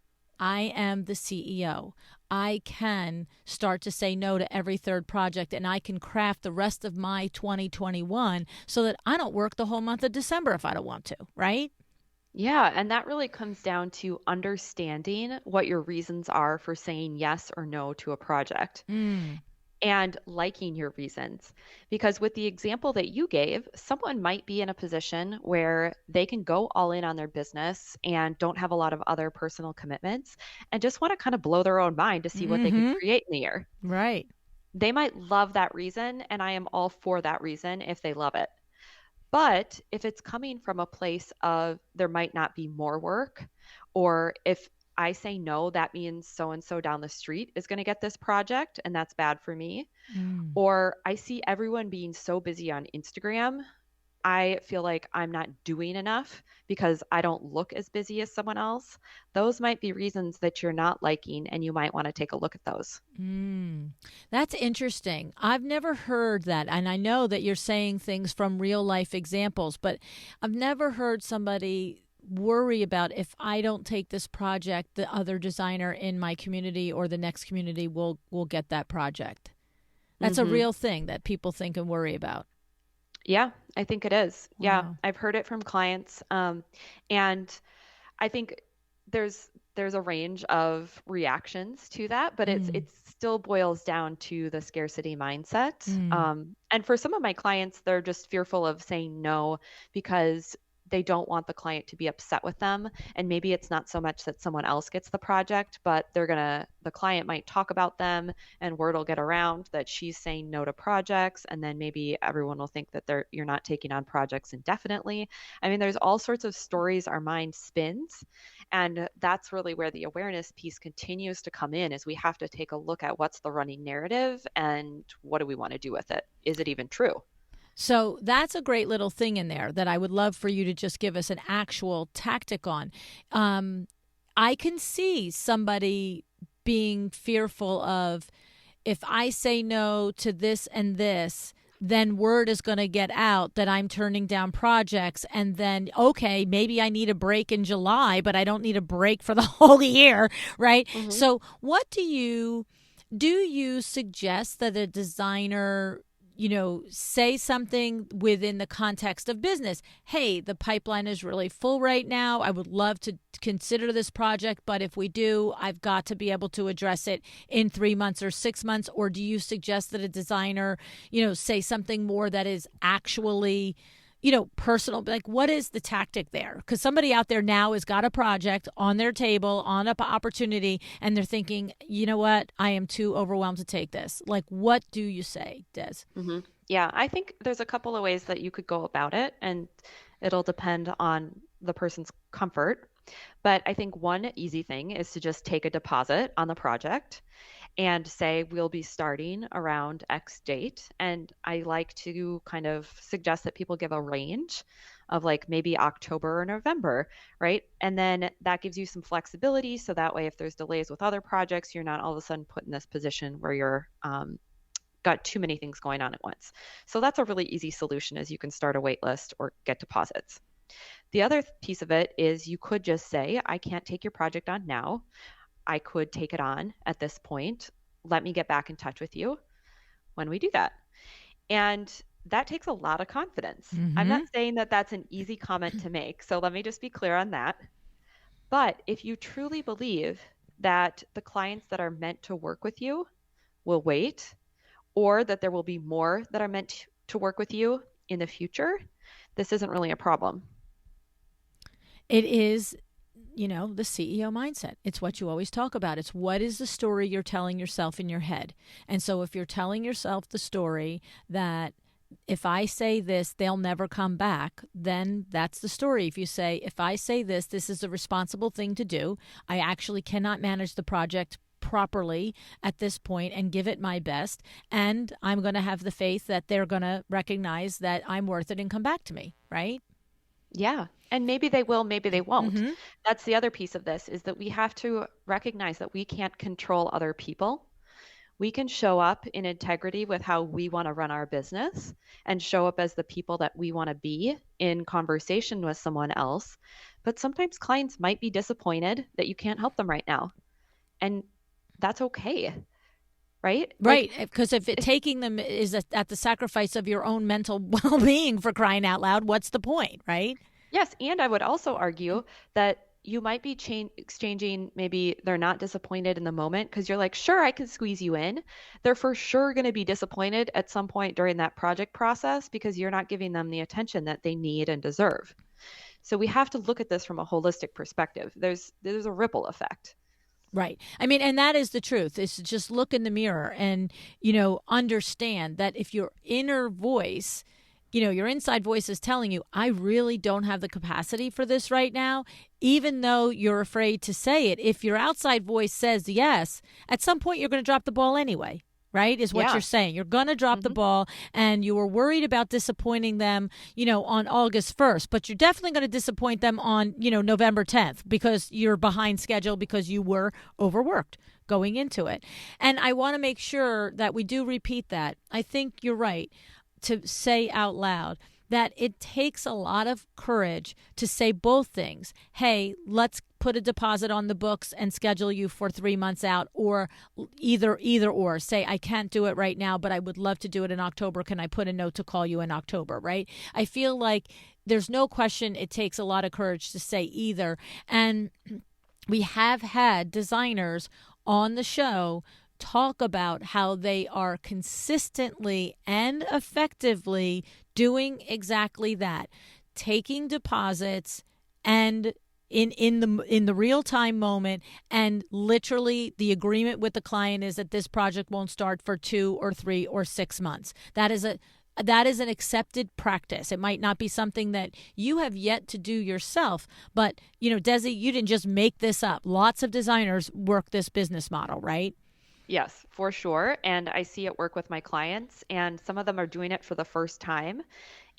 [SPEAKER 1] I am the CEO. I can start to say no to every third project, and I can craft the rest of my 2021 so that I don't work the whole month of December if I don't want to, right?
[SPEAKER 2] Yeah, and that really comes down to understanding what your reasons are for saying yes or no to a project
[SPEAKER 1] Mm,
[SPEAKER 2] and liking your reasons. Because with the example that you gave, someone might be in a position where they can go all in on their business and don't have a lot of other personal commitments and just want to kind of blow their own mind to see what they could
[SPEAKER 1] mm-hmm.
[SPEAKER 2] create in the year.
[SPEAKER 1] Right.
[SPEAKER 2] They might love that reason, and I am all for that reason if they love it. But if it's coming from a place of there might not be more work, or if I say no, that means so and so down the street is going to get this project, and that's bad for me.
[SPEAKER 1] Mm.
[SPEAKER 2] Or I see everyone being so busy on Instagram, I feel like I'm not doing enough because I don't look as busy as someone else. Those might be reasons that you're not liking, and you might want to take a look at those.
[SPEAKER 1] Mm. That's interesting. I've never heard that. And I know that you're saying things from real life examples, but I've never heard somebody worry about if I don't take this project, the other designer in my community or the next community will get that project. That's a
[SPEAKER 2] Hmm.
[SPEAKER 1] real thing that people think and worry about.
[SPEAKER 2] Yeah, I think it is. Yeah,
[SPEAKER 1] Wow.
[SPEAKER 2] I've heard it from clients. And I think there's a range of reactions to that, but
[SPEAKER 1] Mm.
[SPEAKER 2] it still boils down to the scarcity mindset.
[SPEAKER 1] Mm.
[SPEAKER 2] And for some of my clients, they're just fearful of saying no because they don't want the client to be upset with them. And maybe it's not so much that someone else gets the project, but the client might talk about them and word will get around that she's saying no to projects. And then maybe everyone will think that you're not taking on projects indefinitely. I mean, there's all sorts of stories our mind spins, and that's really where the awareness piece continues to come in is we have to take a look at what's the running narrative and what do we want to do with it? Is it even true?
[SPEAKER 1] So that's a great little thing in there that I would love for you to just give us an actual tactic on. Um, I can see somebody being fearful of if I say no to this and this, then word is going to get out that I'm turning down projects. And then, okay, maybe I need a break in July, but I don't need a break for the whole year, right?
[SPEAKER 2] Hmm.
[SPEAKER 1] So, what do you suggest that a designer, say something within the context of business? Hey, the pipeline is really full right now. I would love to consider this project, but if we do, I've got to be able to address it in 3 months or 6 months. Or do you suggest that a designer, say something more that is actually personal? Like, what is the tactic there? Because somebody out there now has got a project on their table, on an opportunity, and they're thinking, you know what? I am too overwhelmed to take this. Like, what do you say, Des?
[SPEAKER 2] Hmm. Yeah, I think there's a couple of ways that you could go about it, and it'll depend on the person's comfort. But I think one easy thing is to just take a deposit on the project and say we'll be starting around X date. And I like to kind of suggest that people give a range of like maybe October or November, right? And then that gives you some flexibility. So that way, if there's delays with other projects, you're not all of a sudden put in this position where you're got too many things going on at once. So that's a really easy solution is you can start a wait list or get deposits. The other piece of it is you could just say, I can't take your project on now. I could take it on at this point. Let me get back in touch with you when we do that. And that takes a lot of confidence. I'm
[SPEAKER 1] Mm-hmm.
[SPEAKER 2] not saying that that's an easy comment to make. So let me just be clear on that. But if you truly believe that the clients that are meant to work with you will wait, or that there will be more that are meant to work with you in the future, this isn't really a problem.
[SPEAKER 1] It is, the CEO mindset. It's what you always talk about. It's what is the story you're telling yourself in your head. And so if you're telling yourself the story that if I say this, they'll never come back, then that's the story. If you say, if I say this, this is a responsible thing to do. I actually cannot manage the project properly at this point and give it my best. And I'm going to have the faith that they're going to recognize that I'm worth it and come back to me, right?
[SPEAKER 2] Yeah. And maybe they will, maybe they won't.
[SPEAKER 1] Mm-hmm.
[SPEAKER 2] That's the other piece of this is that we have to recognize that we can't control other people. We can show up in integrity with how we want to run our business and show up as the people that we want to be in conversation with someone else. But sometimes clients might be disappointed that you can't help them right now. And that's okay, right?
[SPEAKER 1] Right, because if taking them is at the sacrifice of your own mental well-being, for crying out loud, what's the point, right?
[SPEAKER 2] Yes, and I would also argue that you might be exchanging, maybe they're not disappointed in the moment because you're like, sure, I can squeeze you in. They're for sure going to be disappointed at some point during that project process because you're not giving them the attention that they need and deserve. So we have to look at this from a holistic perspective. There's a ripple effect.
[SPEAKER 1] Right. I mean, and that is the truth. Is to just look in the mirror and, understand that if your inner voice, your inside voice is telling you, I really don't have the capacity for this right now, even though you're afraid to say it. If your outside voice says yes, at some point you're going to drop the ball anyway. Right, is what
[SPEAKER 2] Yeah.
[SPEAKER 1] you're saying. You're going to drop the ball, and you were worried about disappointing them, on August 1st, but you're definitely going to disappoint them on, November 10th because you're behind schedule because you were overworked going into it. And I want to make sure that we do repeat that. I think you're right to say out loud that it takes a lot of courage to say both things. Hey, let's put a deposit on the books and schedule you for 3 months out, or either or. Say, I can't do it right now, but I would love to do it in October. Can I put a note to call you in October, right? I feel like there's no question it takes a lot of courage to say either. And we have had designers on the show talk about how they are consistently and effectively doing exactly that, taking deposits and in the real time moment, and literally the agreement with the client is that this project won't start for 2 or 3 or 6 months. That is an accepted practice. It might not be something that you have yet to do yourself, but Desi, you didn't just make this up. Lots of designers work this business model, right?
[SPEAKER 2] Yes, for sure. And I see it work with my clients, and some of them are doing it for the first time,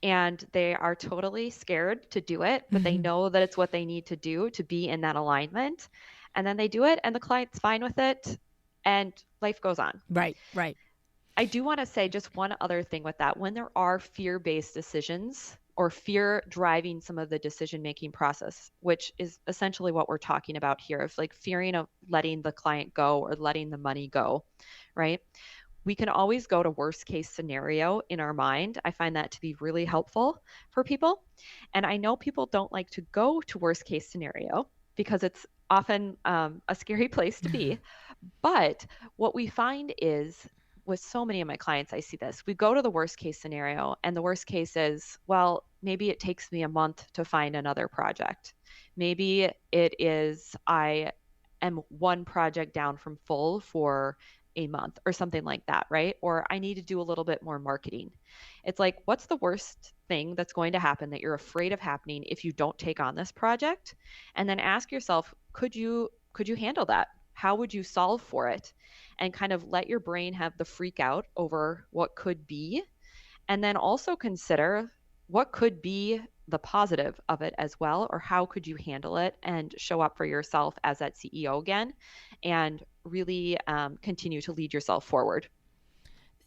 [SPEAKER 2] and they are totally scared to do it, but they know that it's what they need to do to be in that alignment. And then they do it, and the client's fine with it, and life goes on.
[SPEAKER 1] Right, right.
[SPEAKER 2] I do want to say just one other thing with that. When there are fear-based decisions or fear driving some of the decision-making process, which is essentially what we're talking about here, of like fearing of letting the client go or letting the money go, right? We can always go to worst case scenario in our mind. I find that to be really helpful for people. And I know people don't like to go to worst case scenario because it's often a scary place to be. But what we find is, with so many of my clients, I see this. We go to the worst case scenario, and the worst case is, well, maybe it takes me a month to find another project. Maybe it is I am one project down from full for a month or something like that, right? Or I need to do a little bit more marketing. It's like, what's the worst thing that's going to happen that you're afraid of happening if you don't take on this project? And then ask yourself, could you handle that? How would you solve for it? And kind of let your brain have the freak out over what could be. And then also consider what could be the positive of it as well, or how could you handle it and show up for yourself as that CEO again and really continue to lead yourself forward.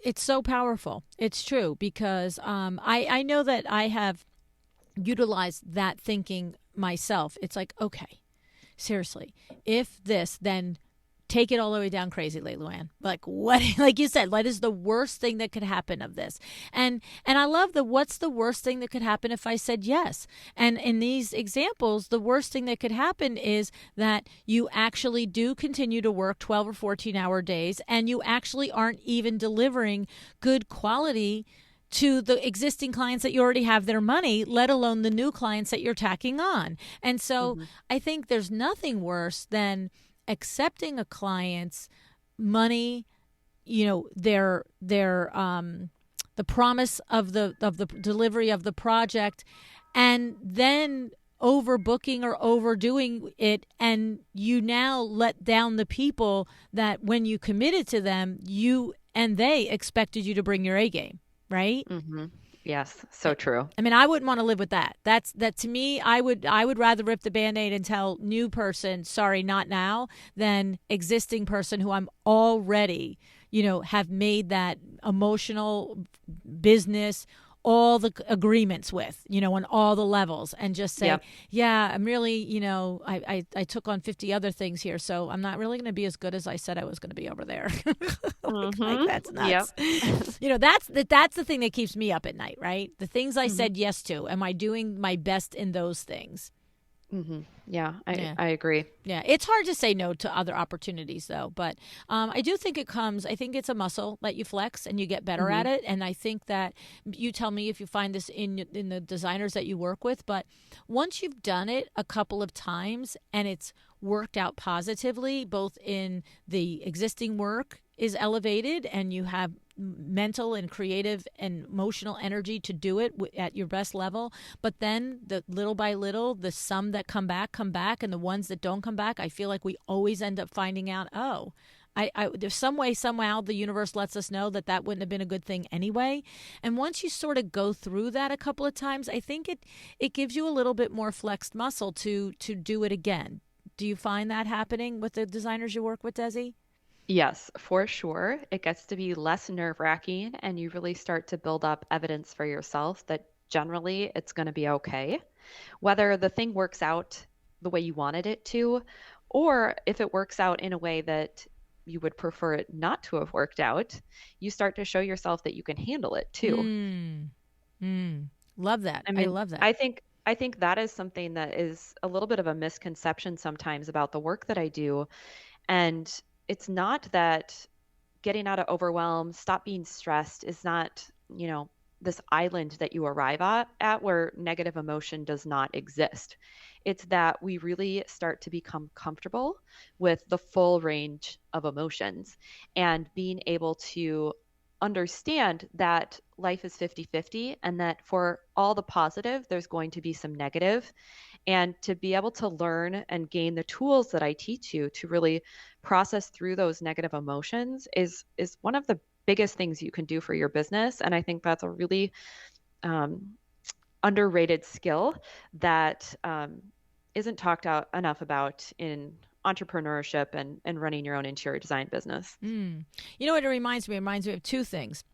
[SPEAKER 1] It's so powerful. It's true because I know that I have utilized that thinking myself. It's like, okay, seriously, if this, then take it all the way down crazily, Luann. Like what? Like you said, what is the worst thing that could happen of this? And I love the what's the worst thing that could happen if I said yes? And in these examples, the worst thing that could happen is that you actually do continue to work 12 or 14-hour days, and you actually aren't even delivering good quality to the existing clients that you already have their money, let alone the new clients that you're tacking on. And so I think there's nothing worse than accepting a client's money, their the promise of the delivery of the project, and then overbooking or overdoing it, and you now let down the people that when you committed to them, you and they expected you to bring your A game, right?
[SPEAKER 2] Mm-hmm. Yes, so true.
[SPEAKER 1] I mean, I wouldn't want to live with that. That to me, I would rather rip the Band-Aid and tell new person, sorry, not now, than existing person who I'm already, have made that emotional business all the agreements with, on all the levels, and just say,
[SPEAKER 2] Yep.
[SPEAKER 1] yeah, I'm really, I took on 50 other things here, so I'm not really going to be as good as I said I was going to be over there. Like, that's
[SPEAKER 2] Yep.
[SPEAKER 1] nuts. That's the thing that keeps me up at night, right? The things I
[SPEAKER 2] hmm
[SPEAKER 1] said yes to, am I doing my best in those things?
[SPEAKER 2] Yeah,
[SPEAKER 1] Yeah.
[SPEAKER 2] I agree.
[SPEAKER 1] Yeah, it's hard to say no to other opportunities, though. But I do think I think it's a muscle that you flex and you get better
[SPEAKER 2] hmm
[SPEAKER 1] at it. And I think that you tell me if you find this in the designers that you work with. But once you've done it a couple of times and it's worked out positively, both in the existing work is elevated and you have mental and creative and emotional energy to do it at your best level, but then the little by little, the some that come back, and the ones that don't come back, I feel like we always end up finding out, oh, there's some way, somehow, the universe lets us know that wouldn't have been a good thing anyway. And once you sort of go through that a couple of times, I think it gives you a little bit more flexed muscle to do it again. Do you find that happening with the designers you work with, Desi?
[SPEAKER 2] Yes, for sure. It gets to be less nerve-wracking, and you really start to build up evidence for yourself that generally it's going to be okay. Whether the thing works out the way you wanted it to, or if it works out in a way that you would prefer it not to have worked out, you start to show yourself that you can handle it too.
[SPEAKER 1] Mm. Mm. Love that.
[SPEAKER 2] I
[SPEAKER 1] I
[SPEAKER 2] mean,
[SPEAKER 1] love that.
[SPEAKER 2] I think that is something that is a little bit of a misconception sometimes about the work that I do. And it's not that getting out of overwhelm, stop being stressed is not, this island that you arrive at where negative emotion does not exist. It's that we really start to become comfortable with the full range of emotions and being able to understand that life is 50-50 and that for all the positive, there's going to be some negative, and to be able to learn and gain the tools that I teach you to really process through those negative emotions is one of the biggest things you can do for your business. And I think that's a really um, underrated skill that isn't talked out enough about in entrepreneurship and running your own interior design business.
[SPEAKER 1] Mm. You know what it reminds me? It reminds me of two things.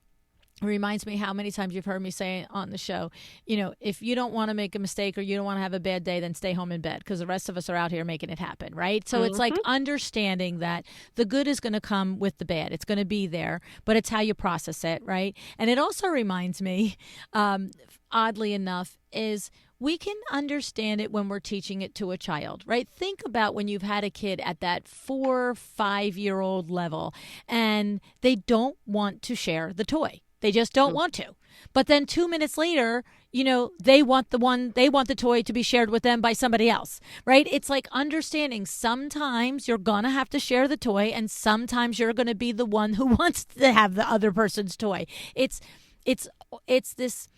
[SPEAKER 1] It reminds me how many times you've heard me say on the show, if you don't want to make a mistake or you don't want to have a bad day, then stay home in bed, because the rest of us are out here making it happen, right? So it's like
[SPEAKER 2] hmm
[SPEAKER 1] understanding that the good is going to come with the bad. It's going to be there, but it's how you process it, right? And it also reminds me, oddly enough, is we can understand it when we're teaching it to a child, right? Think about when you've had a kid at that 4 or 5 year old level and they don't want to share the toy. They just don't want to. But then 2 minutes later, they want the toy to be shared with them by somebody else, right? It's like understanding sometimes you're going to have to share the toy and sometimes you're going to be the one who wants to have the other person's toy. It's this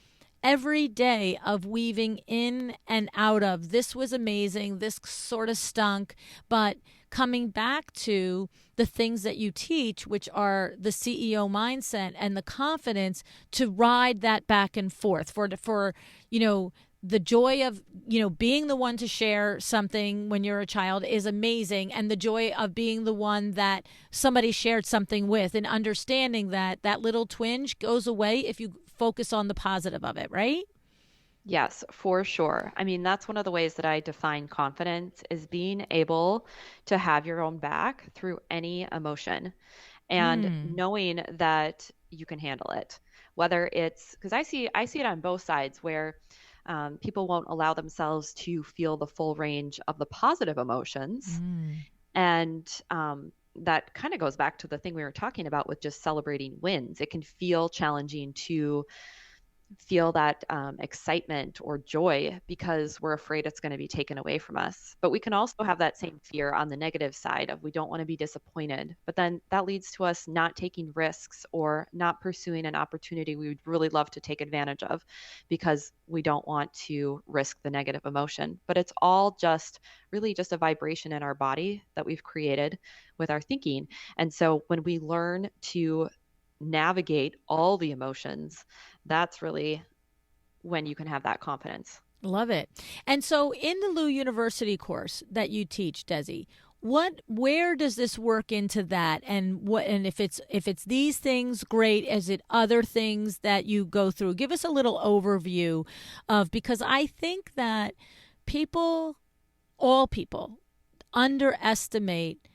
[SPEAKER 1] every day of weaving in and out of, this was amazing, this sort of stunk, but coming back to the things that you teach, which are the CEO mindset and the confidence to ride that back and forth for the joy of being the one to share something when you're a child is amazing, and the joy of being the one that somebody shared something with, and understanding that that little twinge goes away if you focus on the positive of it, right?
[SPEAKER 2] Yes, for sure. I mean, that's one of the ways that I define confidence is being able to have your own back through any emotion and
[SPEAKER 1] Mm.
[SPEAKER 2] knowing that you can handle it. Whether it's because I see it on both sides where people won't allow themselves to feel the full range of the positive emotions,
[SPEAKER 1] Mm.
[SPEAKER 2] and that kind of goes back to the thing we were talking about with just celebrating wins. It can feel challenging to feel that excitement or joy because we're afraid it's going to be taken away from us. But we can also have that same fear on the negative side of we don't want to be disappointed. But then that leads to us not taking risks or not pursuing an opportunity we would really love to take advantage of because we don't want to risk the negative emotion. But it's all just really just a vibration in our body that we've created with our thinking. And so when we learn to navigate all the emotions, that's really when you can have that confidence.
[SPEAKER 1] Love it. And so in the Lou University course that you teach, Desi, Where does this work into that? And if it's these things, great. Is it other things that you go through? Give us a little overview of, because I think that people, all people, underestimate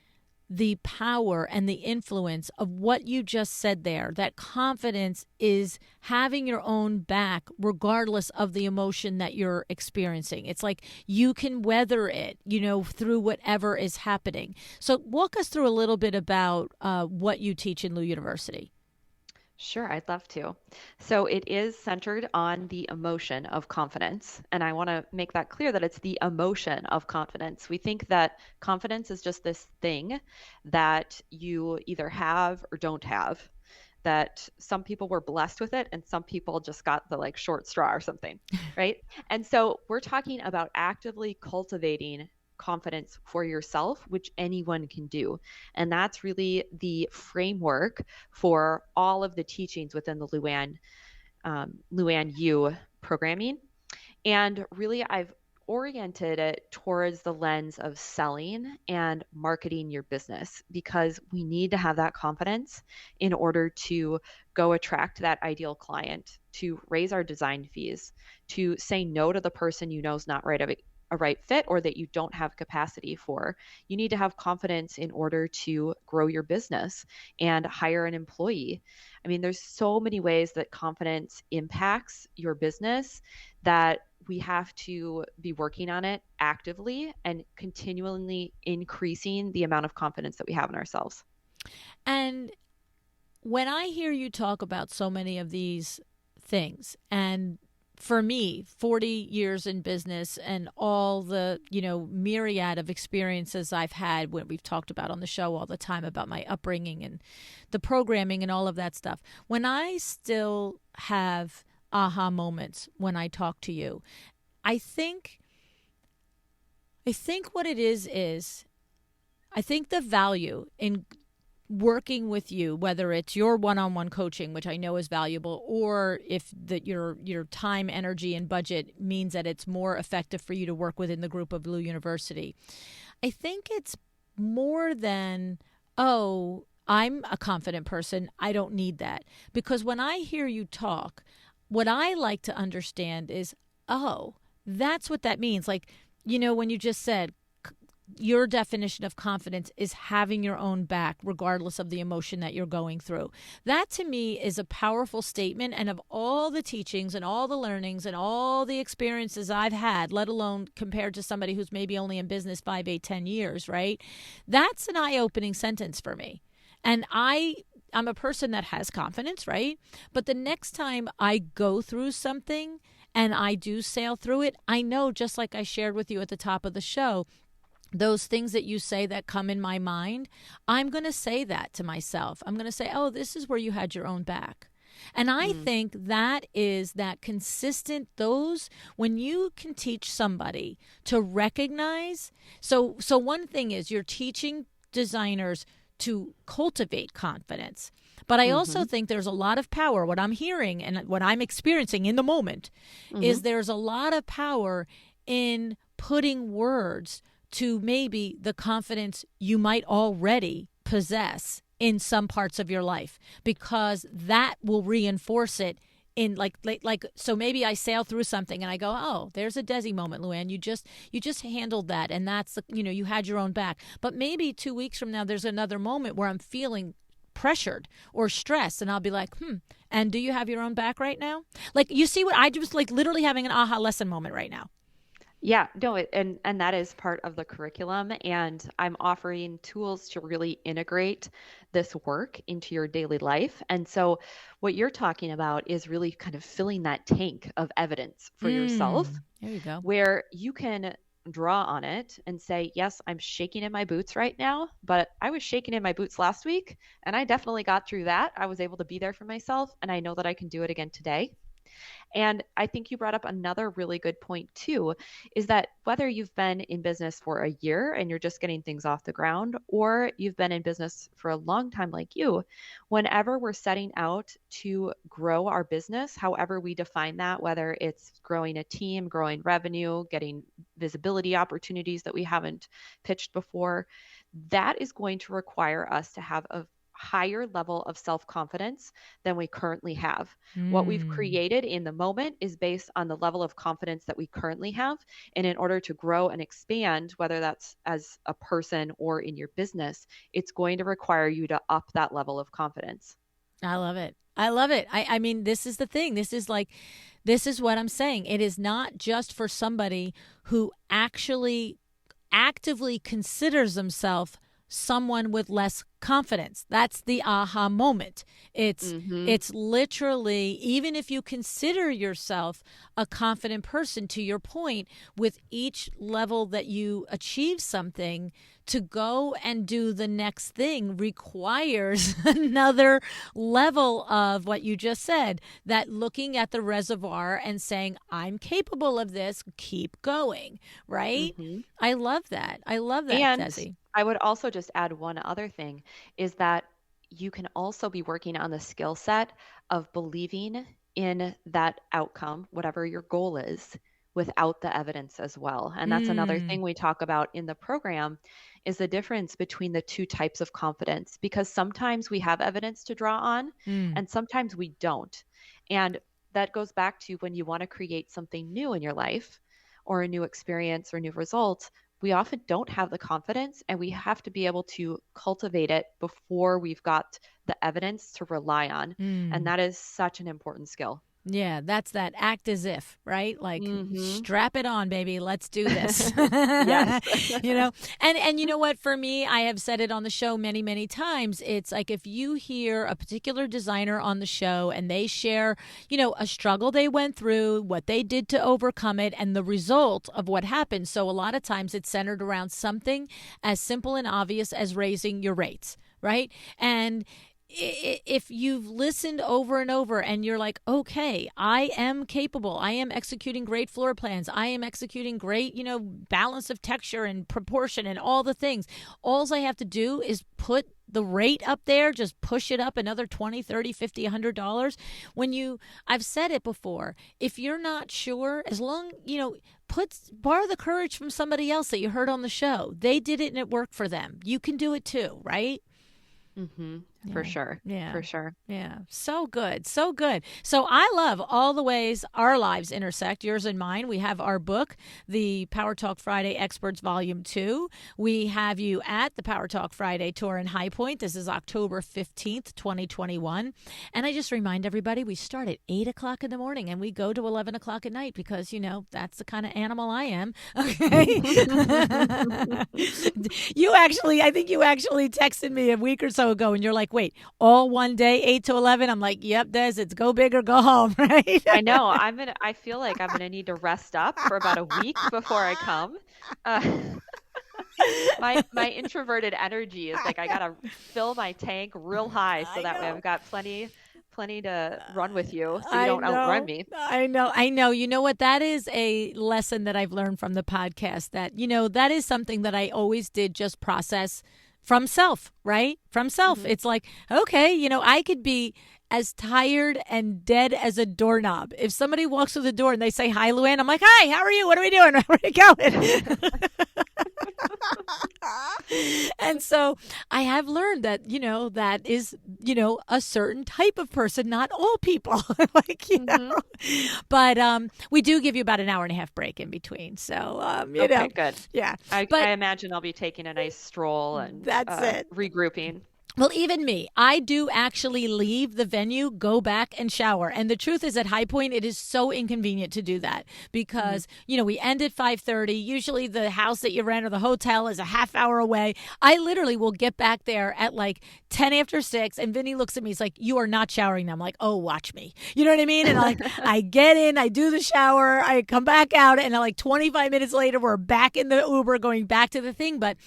[SPEAKER 1] the power and the influence of what you just said there. That confidence is having your own back regardless of the emotion that you're experiencing. It's like you can weather it, through whatever is happening. So walk us through a little bit about what you teach in Lou University.
[SPEAKER 2] Sure, I'd love to. So it is centered on the emotion of confidence. And I want to make that clear that it's the emotion of confidence. We think that confidence is just this thing that you either have or don't have, that some people were blessed with it and some people just got the like short straw or something, right? And so we're talking about actively cultivating confidence for yourself, which anyone can do. And that's really the framework for all of the teachings within the Luann U programming. And really, I've oriented it towards the lens of selling and marketing your business, because we need to have that confidence in order to go attract that ideal client, to raise our design fees, to say no to the person you know is not a right fit or that you don't have capacity for. You need to have confidence in order to grow your business and hire an employee. I mean, there's so many ways that confidence impacts your business that we have to be working on it actively and continually increasing the amount of confidence that we have in ourselves.
[SPEAKER 1] And when I hear you talk about so many of these things, and for me, 40 years in business and all the, myriad of experiences I've had, when we've talked about on the show all the time about my upbringing and the programming and all of that stuff, when I still have aha moments when I talk to you, I think what it is I think the value in working with you, whether it's your one-on-one coaching, which I know is valuable, or if your time, energy, and budget means that it's more effective for you to work within the group of Lou University. I think it's more than, oh, I'm a confident person, I don't need that. Because when I hear you talk, what I like to understand is, oh, that's what that means. Like, when you just said, your definition of confidence is having your own back regardless of the emotion that you're going through. That to me is a powerful statement. And of all the teachings and all the learnings and all the experiences I've had, let alone compared to somebody who's maybe only in business 5, 8, 10 years, right? That's an eye-opening sentence for me. And I'm a person that has confidence, right? But the next time I go through something and I do sail through it, I know, just like I shared with you at the top of the show, those things that you say that come in my mind, I'm going to say that to myself. I'm going to say, oh, this is where you had your own back. And I think that is that consistent, when you can teach somebody to recognize. So one thing is you're teaching designers to cultivate confidence. But I also think there's a lot of power. What I'm hearing and what I'm experiencing in the moment is there's a lot of power in putting words to maybe the confidence you might already possess in some parts of your life, because that will reinforce it in like so maybe I sail through something and I go, oh, there's a Desi moment, Luann. You just handled that, and that's you had your own back. But maybe 2 weeks from now there's another moment where I'm feeling pressured or stressed, and I'll be like, and do you have your own back right now? Like, you see what I just like, literally having an aha lesson moment right now.
[SPEAKER 2] Yeah, no, and that is part of the curriculum, and I'm offering tools to really integrate this work into your daily life. And so what you're talking about is really kind of filling that tank of evidence for yourself,
[SPEAKER 1] There you go.
[SPEAKER 2] where you can draw on it and say, yes, I'm shaking in my boots right now, but I was shaking in my boots last week, and I definitely got through that. I was able to be there for myself, and I know that I can do it again today. And I think you brought up another really good point too, is that whether you've been in business for a year and you're just getting things off the ground, or you've been in business for a long time like you, whenever we're setting out to grow our business, however we define that, whether it's growing a team, growing revenue, getting visibility opportunities that we haven't pitched before, that is going to require us to have a higher level of self confidence than we currently have. What we've
[SPEAKER 1] Mm.
[SPEAKER 2] created in the moment is based on the level of confidence that we currently have. And in order to grow and expand, whether that's as a person or in your business, it's going to require you to up that level of confidence.
[SPEAKER 1] I love it. I love it. I mean, this is the thing. This is what I'm saying. It is not just for somebody who actually actively considers themselves someone with less confidence. That's the aha moment.
[SPEAKER 2] Mm-hmm.
[SPEAKER 1] It's literally, even if you consider yourself a confident person, to your point, with each level that you achieve something, to go and do the next thing requires another level of what you just said, that looking at the reservoir and saying, I'm capable of this, keep going, right?
[SPEAKER 2] Mm-hmm.
[SPEAKER 1] I love that. I love that,
[SPEAKER 2] And
[SPEAKER 1] Desi.
[SPEAKER 2] I would also just add one other thing is that you can also be working on the skill set of believing in that outcome, whatever your goal is, without the evidence as well. And that's another
[SPEAKER 1] Mm,
[SPEAKER 2] thing we talk about in the program is the difference between the two types of confidence, because sometimes we have evidence to draw on
[SPEAKER 1] mm,
[SPEAKER 2] and sometimes we don't. And that goes back to when you want to create something new in your life or a new experience or new result, we often don't have the confidence and we have to be able to cultivate it before we've got the evidence to rely on. And
[SPEAKER 1] mm.
[SPEAKER 2] that is such an important skill.
[SPEAKER 1] Yeah, that's that act as if, right? Like
[SPEAKER 2] Mm-hmm.
[SPEAKER 1] strap it on, baby. Let's do this.
[SPEAKER 2] Yes.
[SPEAKER 1] you know. And you know what, for me, I have said it on the show many, many times. It's like if you hear a particular designer on the show and they share, a struggle they went through, what they did to overcome it, and the result of what happened. So a lot of times it's centered around something as simple and obvious as raising your rates, right? And if you've listened over and over and you're like, okay, I am capable, I am executing great floor plans, I am executing great, balance of texture and proportion and all the things, all I have to do is put the rate up there, just push it up another 20, 30, 50, $100. I've said it before, if you're not sure, as long, borrow the courage from somebody else that you heard on the show. They did it and it worked for them. You can do it too, right?
[SPEAKER 2] Mm-hmm. For
[SPEAKER 1] Yeah.
[SPEAKER 2] sure.
[SPEAKER 1] Yeah.
[SPEAKER 2] For sure.
[SPEAKER 1] Yeah. So good. So good. So I love all the ways our lives intersect, yours and mine. We have our book, the Power Talk Friday Experts Volume 2. We have you at the Power Talk Friday Tour in High Point. This is October 15th, 2021. And I just remind everybody we start at 8 o'clock in the morning and we go to 11 o'clock at night because, that's the kind of animal I am. Okay. I think you actually texted me a week or so ago and you're like, wait, all one day, 8 to 11? I'm like, yep, Des, it's go big or go home, right?
[SPEAKER 2] I know. I feel like I'm gonna need to rest up for about a week before I come. Uh, my introverted energy is like I gotta fill my tank real high so
[SPEAKER 1] I
[SPEAKER 2] that way
[SPEAKER 1] know.
[SPEAKER 2] I've got plenty to run with you so you
[SPEAKER 1] I
[SPEAKER 2] don't outrun
[SPEAKER 1] know.
[SPEAKER 2] me.
[SPEAKER 1] I know. I know. You know what? That is a lesson that I've learned from the podcast that, that is something that I always did just process from self, right? From self.
[SPEAKER 2] Hmm.
[SPEAKER 1] It's like, okay, I could be as tired and dead as a doorknob. If somebody walks through the door and they say, hi, Luann, I'm like, hi, how are you? What are we doing? Where are we going? And so I have learned that, that is, a certain type of person, not all people.
[SPEAKER 2] Hmm.
[SPEAKER 1] But we do give you about an hour and a half break in between. So,
[SPEAKER 2] Okay, good.
[SPEAKER 1] yeah.
[SPEAKER 2] I
[SPEAKER 1] But
[SPEAKER 2] imagine I'll be taking a nice stroll and
[SPEAKER 1] that's it.
[SPEAKER 2] regrouping.
[SPEAKER 1] Well, even me, I do actually leave the venue, go back and shower. And the truth is at High Point, it is so inconvenient to do that because, we end at 5:30. Usually the house that you rent or the hotel is a half hour away. I literally will get back there at like 10 after 6. And Vinny looks at me. He's like, you are not showering now. I'm like, oh, watch me. You know what I mean? And I get in, I do the shower, I come back out. And like 25 minutes later, we're back in the Uber going back to the thing. But